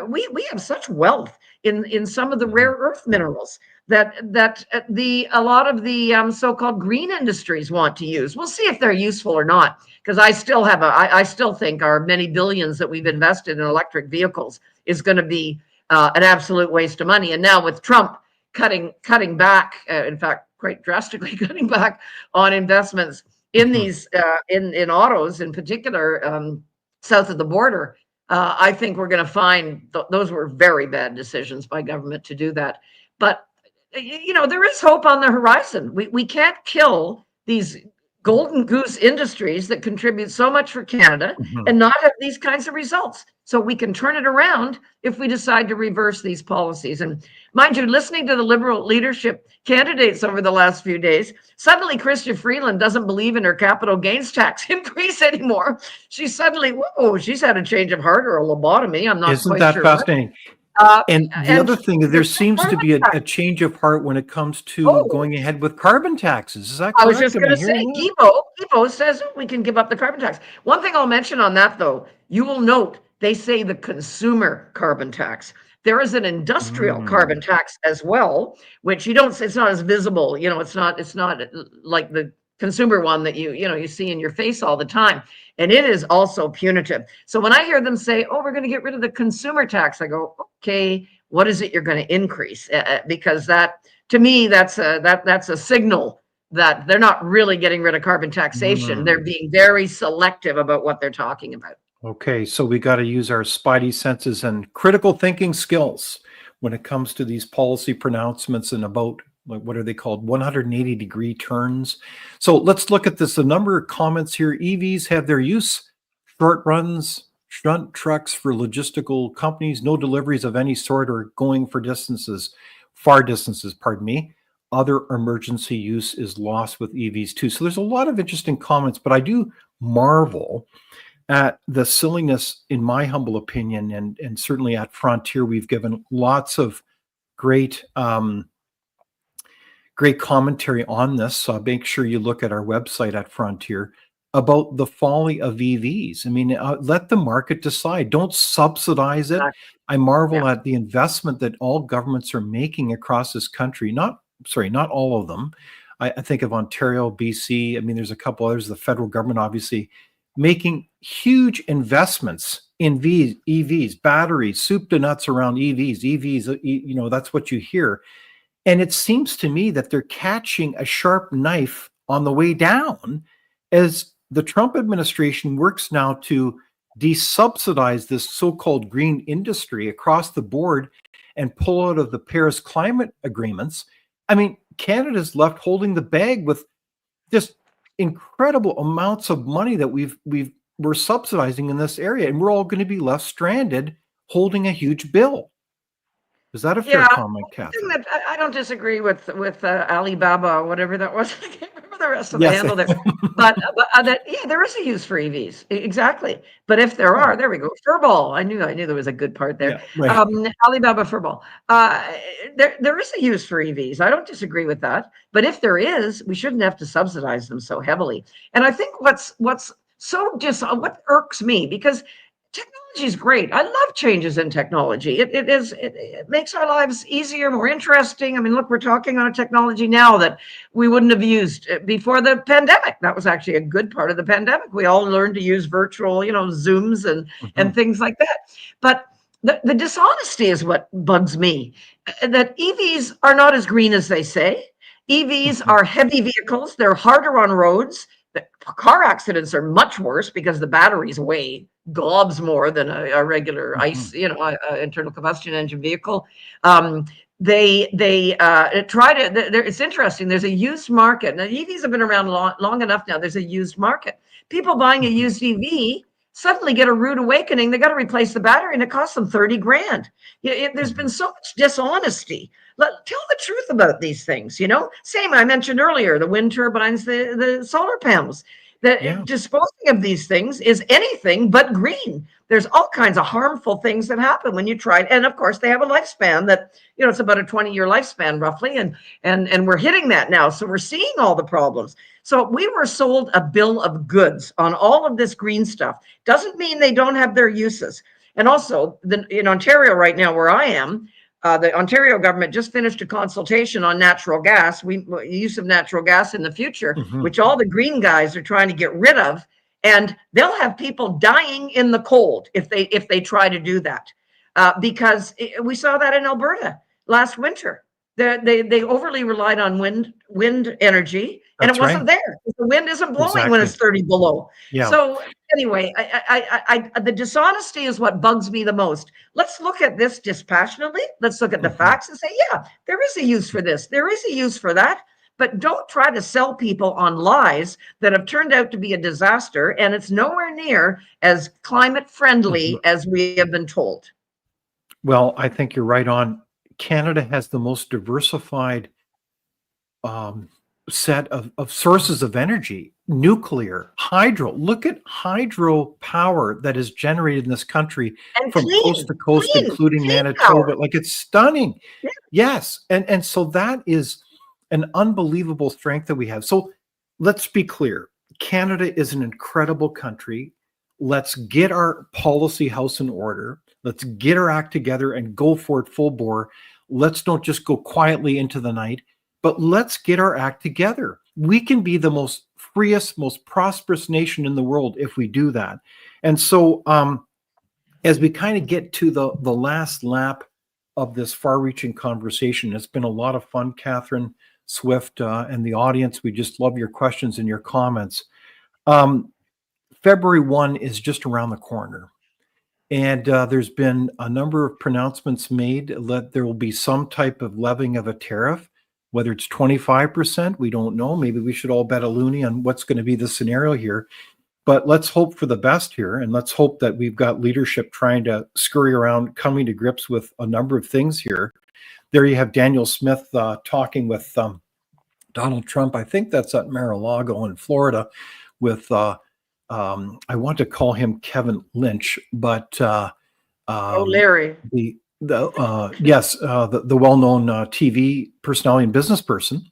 We have such wealth in some of the rare earth minerals that a lot of the so-called green industries want to use. We'll see if they're useful or not, because I still think our many billions that we've invested in electric vehicles is going to be an absolute waste of money. And now with Trump cutting back, in fact, quite drastically cutting back on investments in these in autos in particular, south of the border, I think we're going to find those were very bad decisions by government to do that. But there is hope on the horizon. We can't kill these golden goose industries that contribute so much for Canada and not have these kinds of results. So we can turn it around if we decide to reverse these policies. And mind you, listening to the Liberal leadership candidates over the last few days, suddenly Chrystia Freeland doesn't believe in her capital gains tax increase anymore. She's suddenly, she's had a change of heart or a lobotomy. I'm not Isn't quite that sure. fascinating? And the other thing is there seems to be a change of heart when it comes to going ahead with carbon taxes. Is that correct? I was just going to say, Guibo says we can give up the carbon tax. One thing I'll mention on that, though, you will note they say the consumer carbon tax. There is an industrial carbon tax as well, which it's not as visible. It's not like the consumer one that you see in your face all the time. And it is also punitive. So when I hear them say, we're going to get rid of the consumer tax, I go, okay, what is it you're going to increase? Because that, to me, that's a signal that they're not really getting rid of carbon taxation. They're being very selective about what they're talking about. Okay, so we got to use our spidey senses and critical thinking skills when it comes to these policy pronouncements and about, what are they called, 180-degree turns. So let's look at this. A number of comments here. EVs have their use. Short runs, shunt trucks for logistical companies, no deliveries of any sort or going for far distances, pardon me. Other emergency use is lost with EVs too. So there's a lot of interesting comments, but I do marvel at the silliness, in my humble opinion, and certainly at Frontier, we've given lots of great commentary on this. So make sure you look at our website at Frontier. about the folly of EVs. I mean, let the market decide. Don't subsidize it. I marvel at the investment that all governments are making across this country. Not all of them. I think of Ontario, BC. I mean, there's a couple others. The federal government, obviously, making huge investments in EVs, batteries, soup to nuts around EVs. EVs, that's what you hear. And it seems to me that they're catching a sharp knife on the way down as the Trump administration works now to desubsidize this so-called green industry across the board and pull out of the Paris climate agreements. I mean, Canada's left holding the bag with just incredible amounts of money that we're subsidizing in this area, and we're all going to be left stranded holding a huge bill. Is that a fair comment, Catherine? I don't disagree with Alibaba or whatever that was. I can't remember the rest of the handle there. But there is a use for EVs. Exactly. But if there are, there we go. Furball. I knew there was a good part there. Yeah, right. Alibaba Furball. There is a use for EVs. I don't disagree with that. But if there is, we shouldn't have to subsidize them so heavily. And I think what irks me, because technology is great. I love changes in technology. It makes our lives easier, more interesting. I mean, look, we're talking on a technology now that we wouldn't have used before the pandemic. That was actually a good part of the pandemic. We all learned to use virtual, Zooms and things like that. But the dishonesty is what bugs me, that EVs are not as green as they say. EVs are heavy vehicles. They're harder on roads. The car accidents are much worse because the batteries weigh gobs more than a regular ICE, internal combustion engine vehicle. They try to. It's interesting. There's a used market. Now, EVs have been around long enough now. There's a used market. People buying a used EV suddenly get a rude awakening. They got to replace the battery, and it costs them $30,000. There's been so much dishonesty. Tell the truth about these things. Same I mentioned earlier, the wind turbines, the solar panels. Disposing of these things is anything but green. There's all kinds of harmful things that happen when you try. And of course, they have a lifespan that, it's about a 20-year lifespan roughly. And we're hitting that now. So we're seeing all the problems. So we were sold a bill of goods on all of this green stuff. Doesn't mean they don't have their uses. And also in Ontario right now, where I am, the Ontario government just finished a consultation on natural gas, use of natural gas in the future, which all the green guys are trying to get rid of. And they'll have people dying in the cold if they try to do that, because we saw that in Alberta last winter. They overly relied on wind energy, and it wasn't there. The wind isn't blowing when it's 30 below. Yeah. So anyway, the dishonesty is what bugs me the most. Let's look at this dispassionately. Let's look at the facts and say, yeah, there is a use for this. There is a use for that. But don't try to sell people on lies that have turned out to be a disaster, and it's nowhere near as climate friendly as we have been told. Well, I think you're right on. Canada has the most diversified set of sources of energy. Nuclear, hydro. Look at hydro power that is generated in this country from coast to coast, including Manitoba. Like, it's stunning. Yeah. Yes. And so that is an unbelievable strength that we have. So let's be clear. Canada is an incredible country. Let's get our policy house in order. Let's get our act together and go for it full bore. Let's not just go quietly into the night, but let's get our act together. We can be the most freest, most prosperous nation in the world if we do that. And so as we kind of get to the last lap of this far-reaching conversation, it's been a lot of fun, Catherine, Swift, and the audience. We just love your questions and your comments. February 1 is just around the corner. And there's been a number of pronouncements made that there will be some type of levying of a tariff, whether it's 25%, we don't know. Maybe we should all bet a loonie on what's going to be the scenario here. But let's hope for the best here. And let's hope that we've got leadership trying to scurry around, coming to grips with a number of things here. There you have Daniel Smith talking with Donald Trump. I think that's at Mar-a-Lago in Florida with I want to call him Kevin Lynch, but Larry. The well-known TV personality and business person.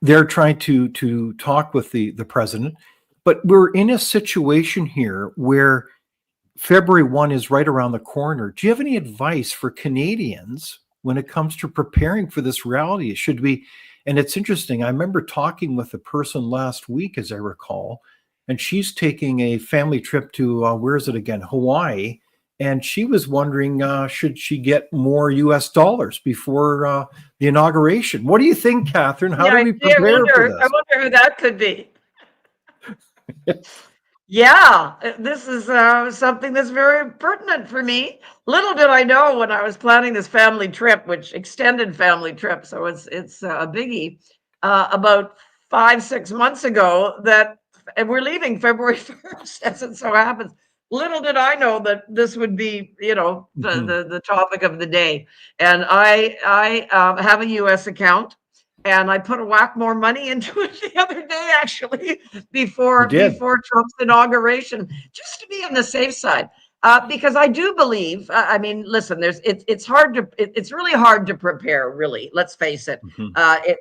They're trying to talk with the president. But we're in a situation here where February 1 is right around the corner. Do you have any advice for Canadians when it comes to preparing for this reality? Should we? And it's interesting. I remember talking with a person last week, as I recall, and she's taking a family trip to, where is it again? Hawaii. And she was wondering, should she get more US dollars before the inauguration? What do you think, Catherine? How do we prepare for I this? wonder who that could be. Yeah, this is something that's very pertinent for me. Little did I know when I was planning this family trip, which extended family trip, so it's a biggie, about 5, 6 months ago, that and we're leaving February 1st, as it so happens. Little did I know that this would be, Mhm. the topic of the day. And I have a U.S. account, and I put a whack more money into it the other day, actually, You before did. Trump's inauguration, just to be on the safe side. Because I do believe, I mean, listen, it's really hard to prepare, really. Let's face it. Mhm.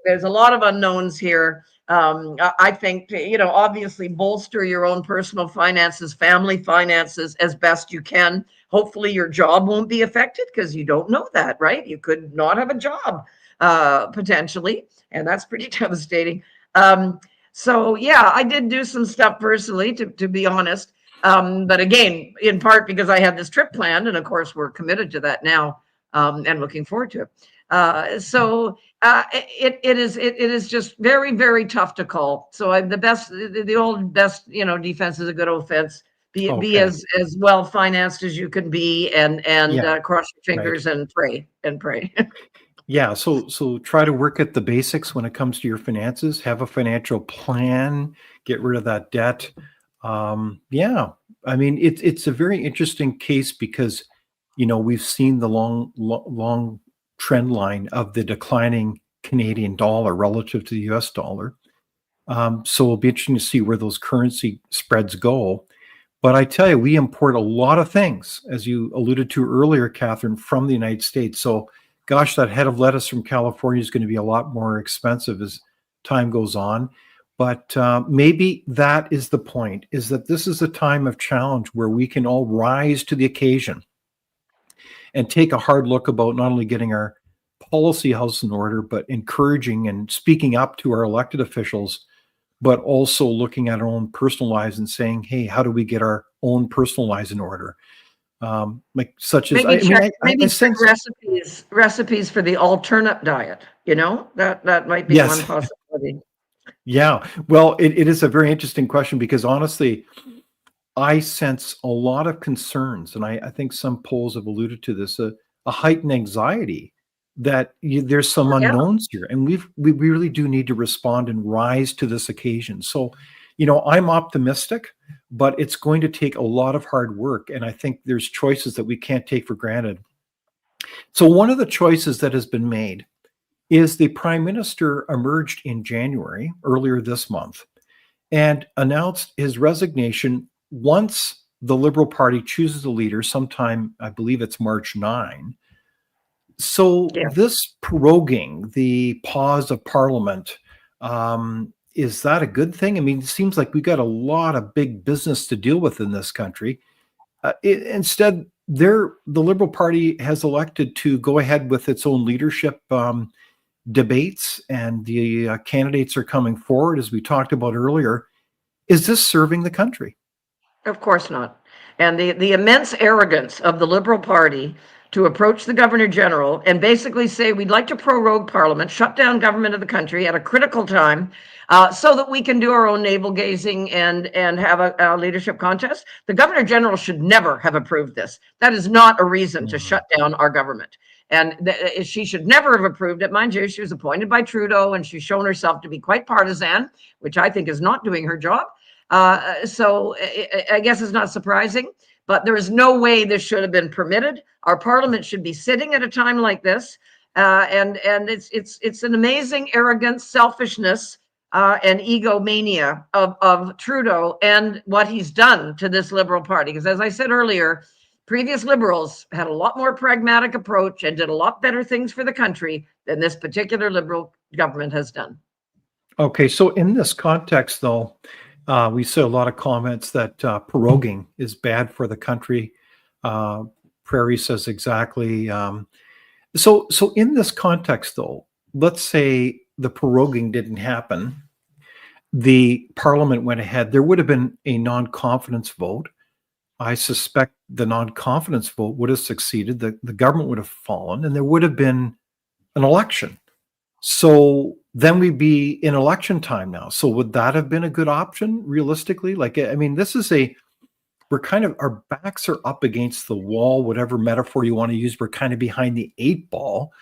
There's a lot of unknowns here. I think, obviously bolster your own personal finances, family finances as best you can. Hopefully your job won't be affected, because you don't know that, right? You could not have a job potentially, and that's pretty devastating. So yeah, I did do some stuff personally, to be honest. But again, in part because I had this trip planned, and of course we're committed to that now, and looking forward to it. It is just very, very tough to call. So I'm the old best, defense is a good offense. Be Okay. as well financed as you can be, and Yeah. cross your Right. fingers and pray. Yeah, so try to work at the basics when it comes to your finances. Have a financial plan. Get rid of that debt. Yeah, I mean it's a very interesting case because we've seen the long trend line of the declining Canadian dollar relative to the U.S. dollar. So it'll be interesting to see where those currency spreads go. But I tell you, we import a lot of things, as you alluded to earlier, Catherine, from the United States. So, gosh, that head of lettuce from California is going to be a lot more expensive as time goes on. But maybe that is the point, is that this is a time of challenge where we can all rise to the occasion and take a hard look about not only getting our policy house in order, but encouraging and speaking up to our elected officials, but also looking at our own personal lives and saying, hey, how do we get our own personal lives in order? Like such as, I Maybe check sense, recipes for the alternate diet. That might be one yes, possibility. yeah. Well, it is a very interesting question because honestly, I sense a lot of concerns, and I think some polls have alluded to this, a heightened anxiety that there's some Oh, yeah. unknowns here, and we really do need to respond and rise to this occasion. So, I'm optimistic, but it's going to take a lot of hard work, and I think there's choices that we can't take for granted. So, one of the choices that has been made is the Prime Minister emerged in January, earlier this month, and announced his resignation once the Liberal Party chooses a leader sometime, I believe it's March 9. So Yeah. this proroguing the pause of Parliament, is that a good thing? I mean, it seems like we got a lot of big business to deal with in this country. Instead, the Liberal Party has elected to go ahead with its own leadership debates, and the candidates are coming forward, as we talked about earlier. Is this serving the country? Of course not. And the immense arrogance of the Liberal Party to approach the Governor General and basically say, we'd like to prorogue Parliament, shut down government of the country at a critical time, so that we can do our own navel gazing and have a leadership contest. The Governor General should never have approved this. That is not a reason to shut down our government. And she should never have approved it. Mind you, she was appointed by Trudeau, and she's shown herself to be quite partisan, which I think is not doing her job. So I guess it's not surprising, but there is no way this should have been permitted. Our Parliament should be sitting at a time like this, and it's an amazing arrogance, selfishness, and egomania of Trudeau and what he's done to this Liberal Party. Because as I said earlier, previous Liberals had a lot more pragmatic approach and did a lot better things for the country than this particular Liberal government has done. Okay, so in this context, though, We saw a lot of comments that proroguing is bad for the country. Prairie says exactly. So in this context, though, let's say the proroguing didn't happen. The Parliament went ahead. There would have been a non-confidence vote. I suspect the non-confidence vote would have succeeded. The government would have fallen, and there would have been an election. So then we'd be in election time now. So would that have been a good option realistically? Like, I mean, we're kind of, our backs are up against the wall, whatever metaphor you want to use. We're kind of behind the 8 ball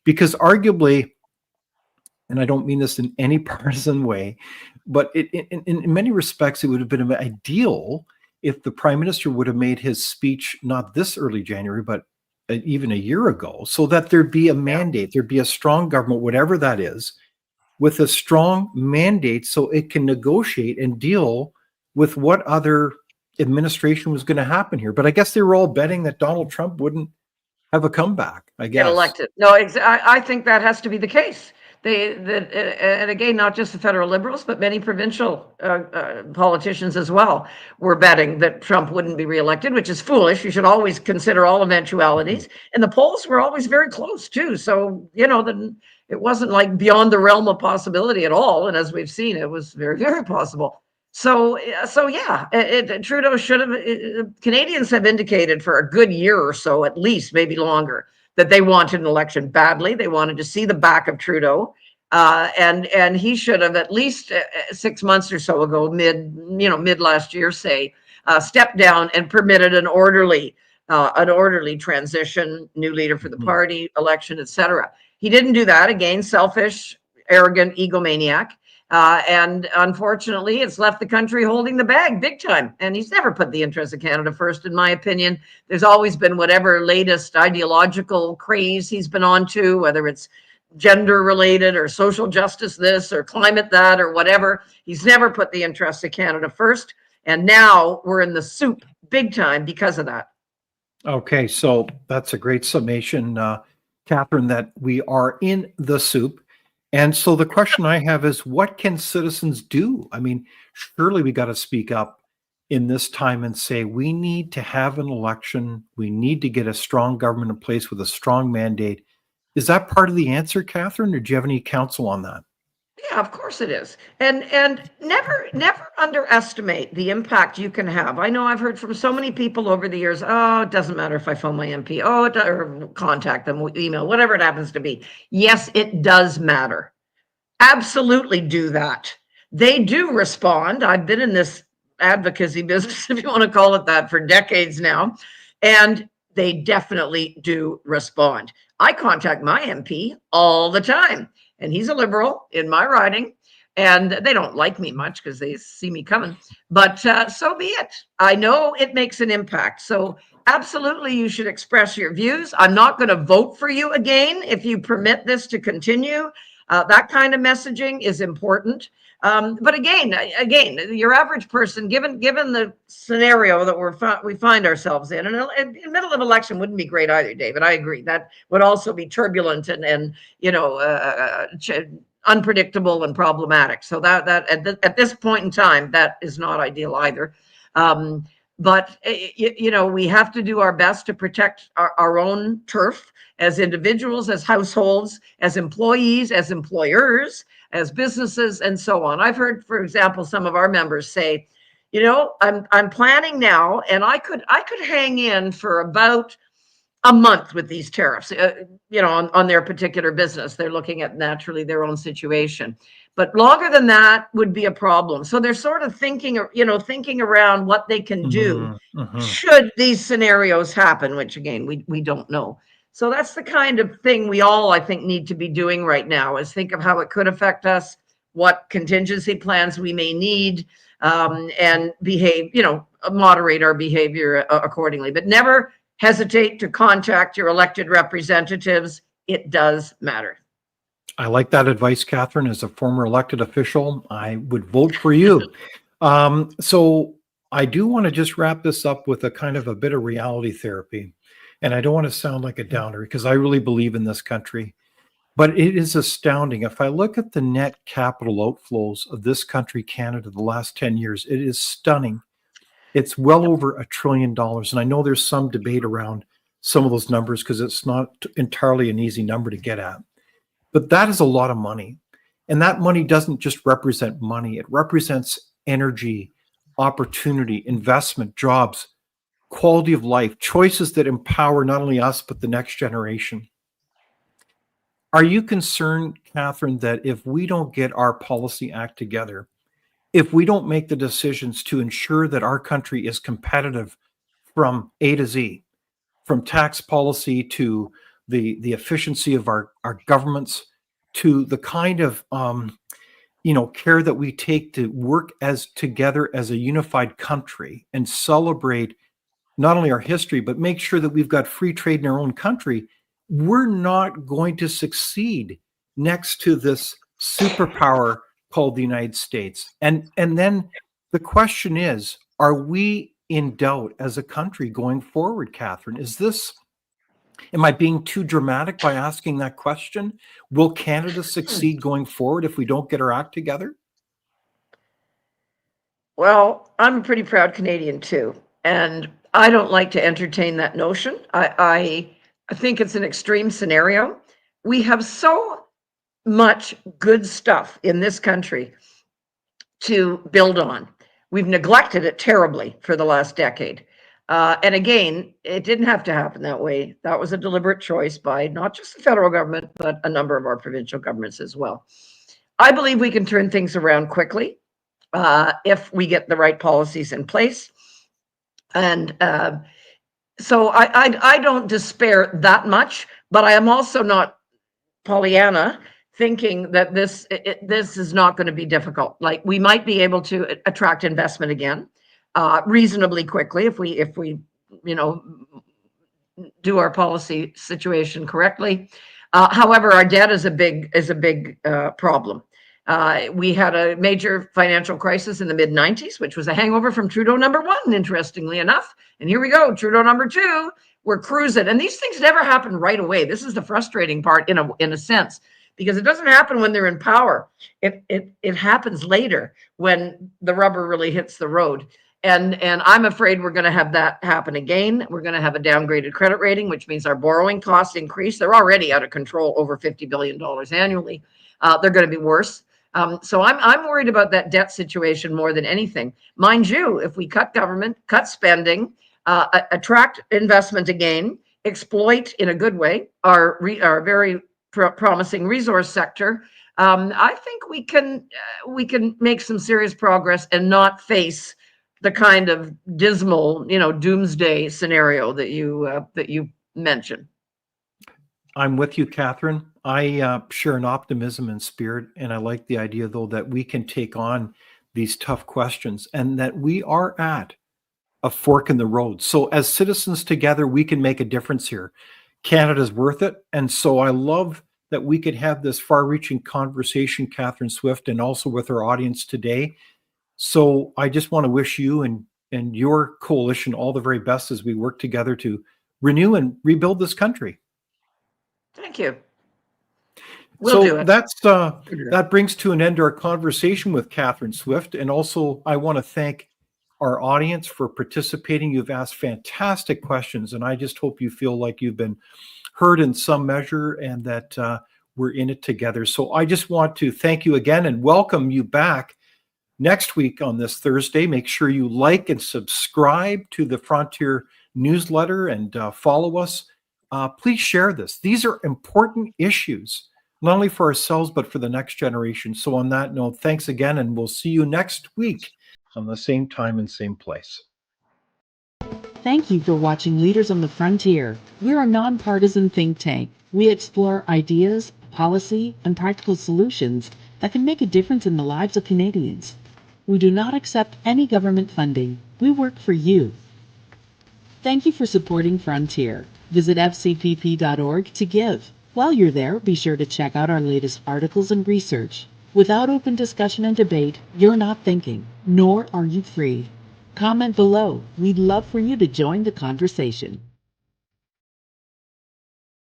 because arguably, and I don't mean this in any partisan way, but in many respects, it would have been ideal if the prime minister would have made his speech not this early January, but even a year ago, so that there'd be a mandate, there'd be a strong government, whatever that is, with a strong mandate so it can negotiate and deal with what other administration was going to happen here. But I guess they were all betting that Donald Trump wouldn't have a comeback, I guess. Get elected. No, I think that has to be the case. And again, not just the federal Liberals, but many provincial politicians as well were betting that Trump wouldn't be reelected, which is foolish. You should always consider all eventualities. And the polls were always very close too. So, it wasn't like beyond the realm of possibility at all. And as we've seen, it was very, very possible. So yeah, Trudeau should have. Canadians have indicated for a good year or so, at least, maybe longer, that they wanted an election badly. They wanted to see the back of Trudeau, and he should have at least 6 months or so ago, mid last year, say, stepped down and permitted an orderly transition, new leader for the party, election, etc. He didn't do that. Again, selfish, arrogant, egomaniac. And unfortunately, it's left the country holding the bag big time. And he's never put the interests of Canada first, in my opinion. There's always been whatever latest ideological craze he's been onto, whether it's gender related or social justice this or climate that or whatever. He's never put the interests of Canada first. And now we're in the soup big time because of that. Okay, so that's a great summation, Catherine, that we are in the soup. And so the question I have is, what can citizens do? I mean, surely we got to speak up in this time and say, we need to have an election. We need to get a strong government in place with a strong mandate. Is that part of the answer, Catherine, or do you have any counsel on that? Yeah, of course it is. And never underestimate the impact you can have. I know I've heard from so many people over the years, oh, it doesn't matter if I phone my MP, or contact them, email, whatever it happens to be. Yes, it does matter. Absolutely do that. They do respond. I've been in this advocacy business, if you want to call it that, for decades now, and they definitely do respond. I contact my MP all the time, and he's a Liberal in my riding, and they don't like me much because they see me coming, but so be it. I know it makes an impact. So absolutely, you should express your views. I'm not going to vote for you again if you permit this to continue. That kind of messaging is important. But again, your average person, given the scenario that we find ourselves in, and in the middle of election wouldn't be great either, David. I agree. That would also be turbulent and unpredictable and problematic. So that at this point in time, that is not ideal either. But we have to do our best to protect our own turf as individuals, as households, as employees, as employers, as businesses, and so on. I've heard, for example, some of our members say, I'm planning now, and I could hang in for about a month with these tariffs, on their particular business. They're looking at naturally their own situation. But longer than that would be a problem. So they're sort of thinking around what they can do should these scenarios happen, which again, we don't know. So that's the kind of thing we all, I think, need to be doing right now, is think of how it could affect us, what contingency plans we may need, and behave, moderate our behavior accordingly. But never hesitate to contact your elected representatives. It does matter. I like that advice, Catherine. As a former elected official, I would vote for you. So I do want to just wrap this up with a kind of a bit of reality therapy. And I don't want to sound like a downer because I really believe in this country. But it is astounding. If I look at the net capital outflows of this country, Canada, the last 10 years, it is stunning. It's well over $1 trillion. And I know there's some debate around some of those numbers because it's not entirely an easy number to get at. But that is a lot of money. And that money doesn't just represent money, it represents energy, opportunity, investment, jobs, quality of life, choices that empower not only us, but the next generation. Are you concerned, Catherine, that if we don't get our policy act together, if we don't make the decisions to ensure that our country is competitive from A to Z, from tax policy to the efficiency of our governments, to the kind of care that we take to work as together as a unified country and celebrate not only our history, but make sure that we've got free trade in our own country, we're not going to succeed next to this superpower called the United States. And then the question is, are we in doubt as a country going forward, Catherine? Am I being too dramatic by asking that question? Will Canada succeed going forward if we don't get our act together? Well, I'm a pretty proud Canadian too, and I don't like to entertain that notion. I think it's an extreme scenario. We have so much good stuff in this country to build on. We've neglected it terribly for the last decade. And again, it didn't have to happen that way. That was a deliberate choice by not just the federal government, but a number of our provincial governments as well. I believe we can turn things around quickly if we get the right policies in place. And so I don't despair that much, but I am also not Pollyanna thinking that this is not going to be difficult. Like, we might be able to attract investment again reasonably quickly if we do our policy situation correctly. However, our debt is a big problem. We had a major financial crisis in the mid-90s, which was a hangover from Trudeau #1, interestingly enough. And here we go, Trudeau #2. We're cruising, and these things never happen right away. This is the frustrating part, in a sense, because it doesn't happen when they're in power. It happens later when the rubber really hits the road. And I'm afraid we're going to have that happen again. We're going to have a downgraded credit rating, which means our borrowing costs increase. They're already out of control, over $50 billion annually. They're going to be worse. So I'm worried about that debt situation more than anything. Mind you, if we cut government, cut spending, attract investment again, exploit in a good way our very promising resource sector, I think we can make some serious progress and not face the kind of dismal, doomsday scenario that you mentioned. I'm with you, Catherine. I share an optimism and spirit, and I like the idea, though, that we can take on these tough questions and that we are at a fork in the road. So as citizens together, we can make a difference here. Canada's worth it. And so I love that we could have this far-reaching conversation, Catherine Swift, and also with our audience today. So I just want to wish you and your coalition all the very best as we work together to renew and rebuild this country. Thank you. We'll do it. That brings to an end our conversation with Catherine Swift. And also, I want to thank our audience for participating. You've asked fantastic questions, and I just hope you feel like you've been heard in some measure and that we're in it together. So I just want to thank you again and welcome you back next week on this Thursday. Make sure you like and subscribe to the Frontier newsletter and follow us. Please share this. These are important issues, not only for ourselves, but for the next generation. So on that note, thanks again, and we'll see you next week on the same time and same place. Thank you for watching Leaders on the Frontier. We're a nonpartisan think tank. We explore ideas, policy, and practical solutions that can make a difference in the lives of Canadians. We do not accept any government funding. We work for you. Thank you for supporting Frontier. Visit fcpp.org to give. While you're there, be sure to check out our latest articles and research. Without open discussion and debate, you're not thinking, nor are you free. Comment below. We'd love for you to join the conversation.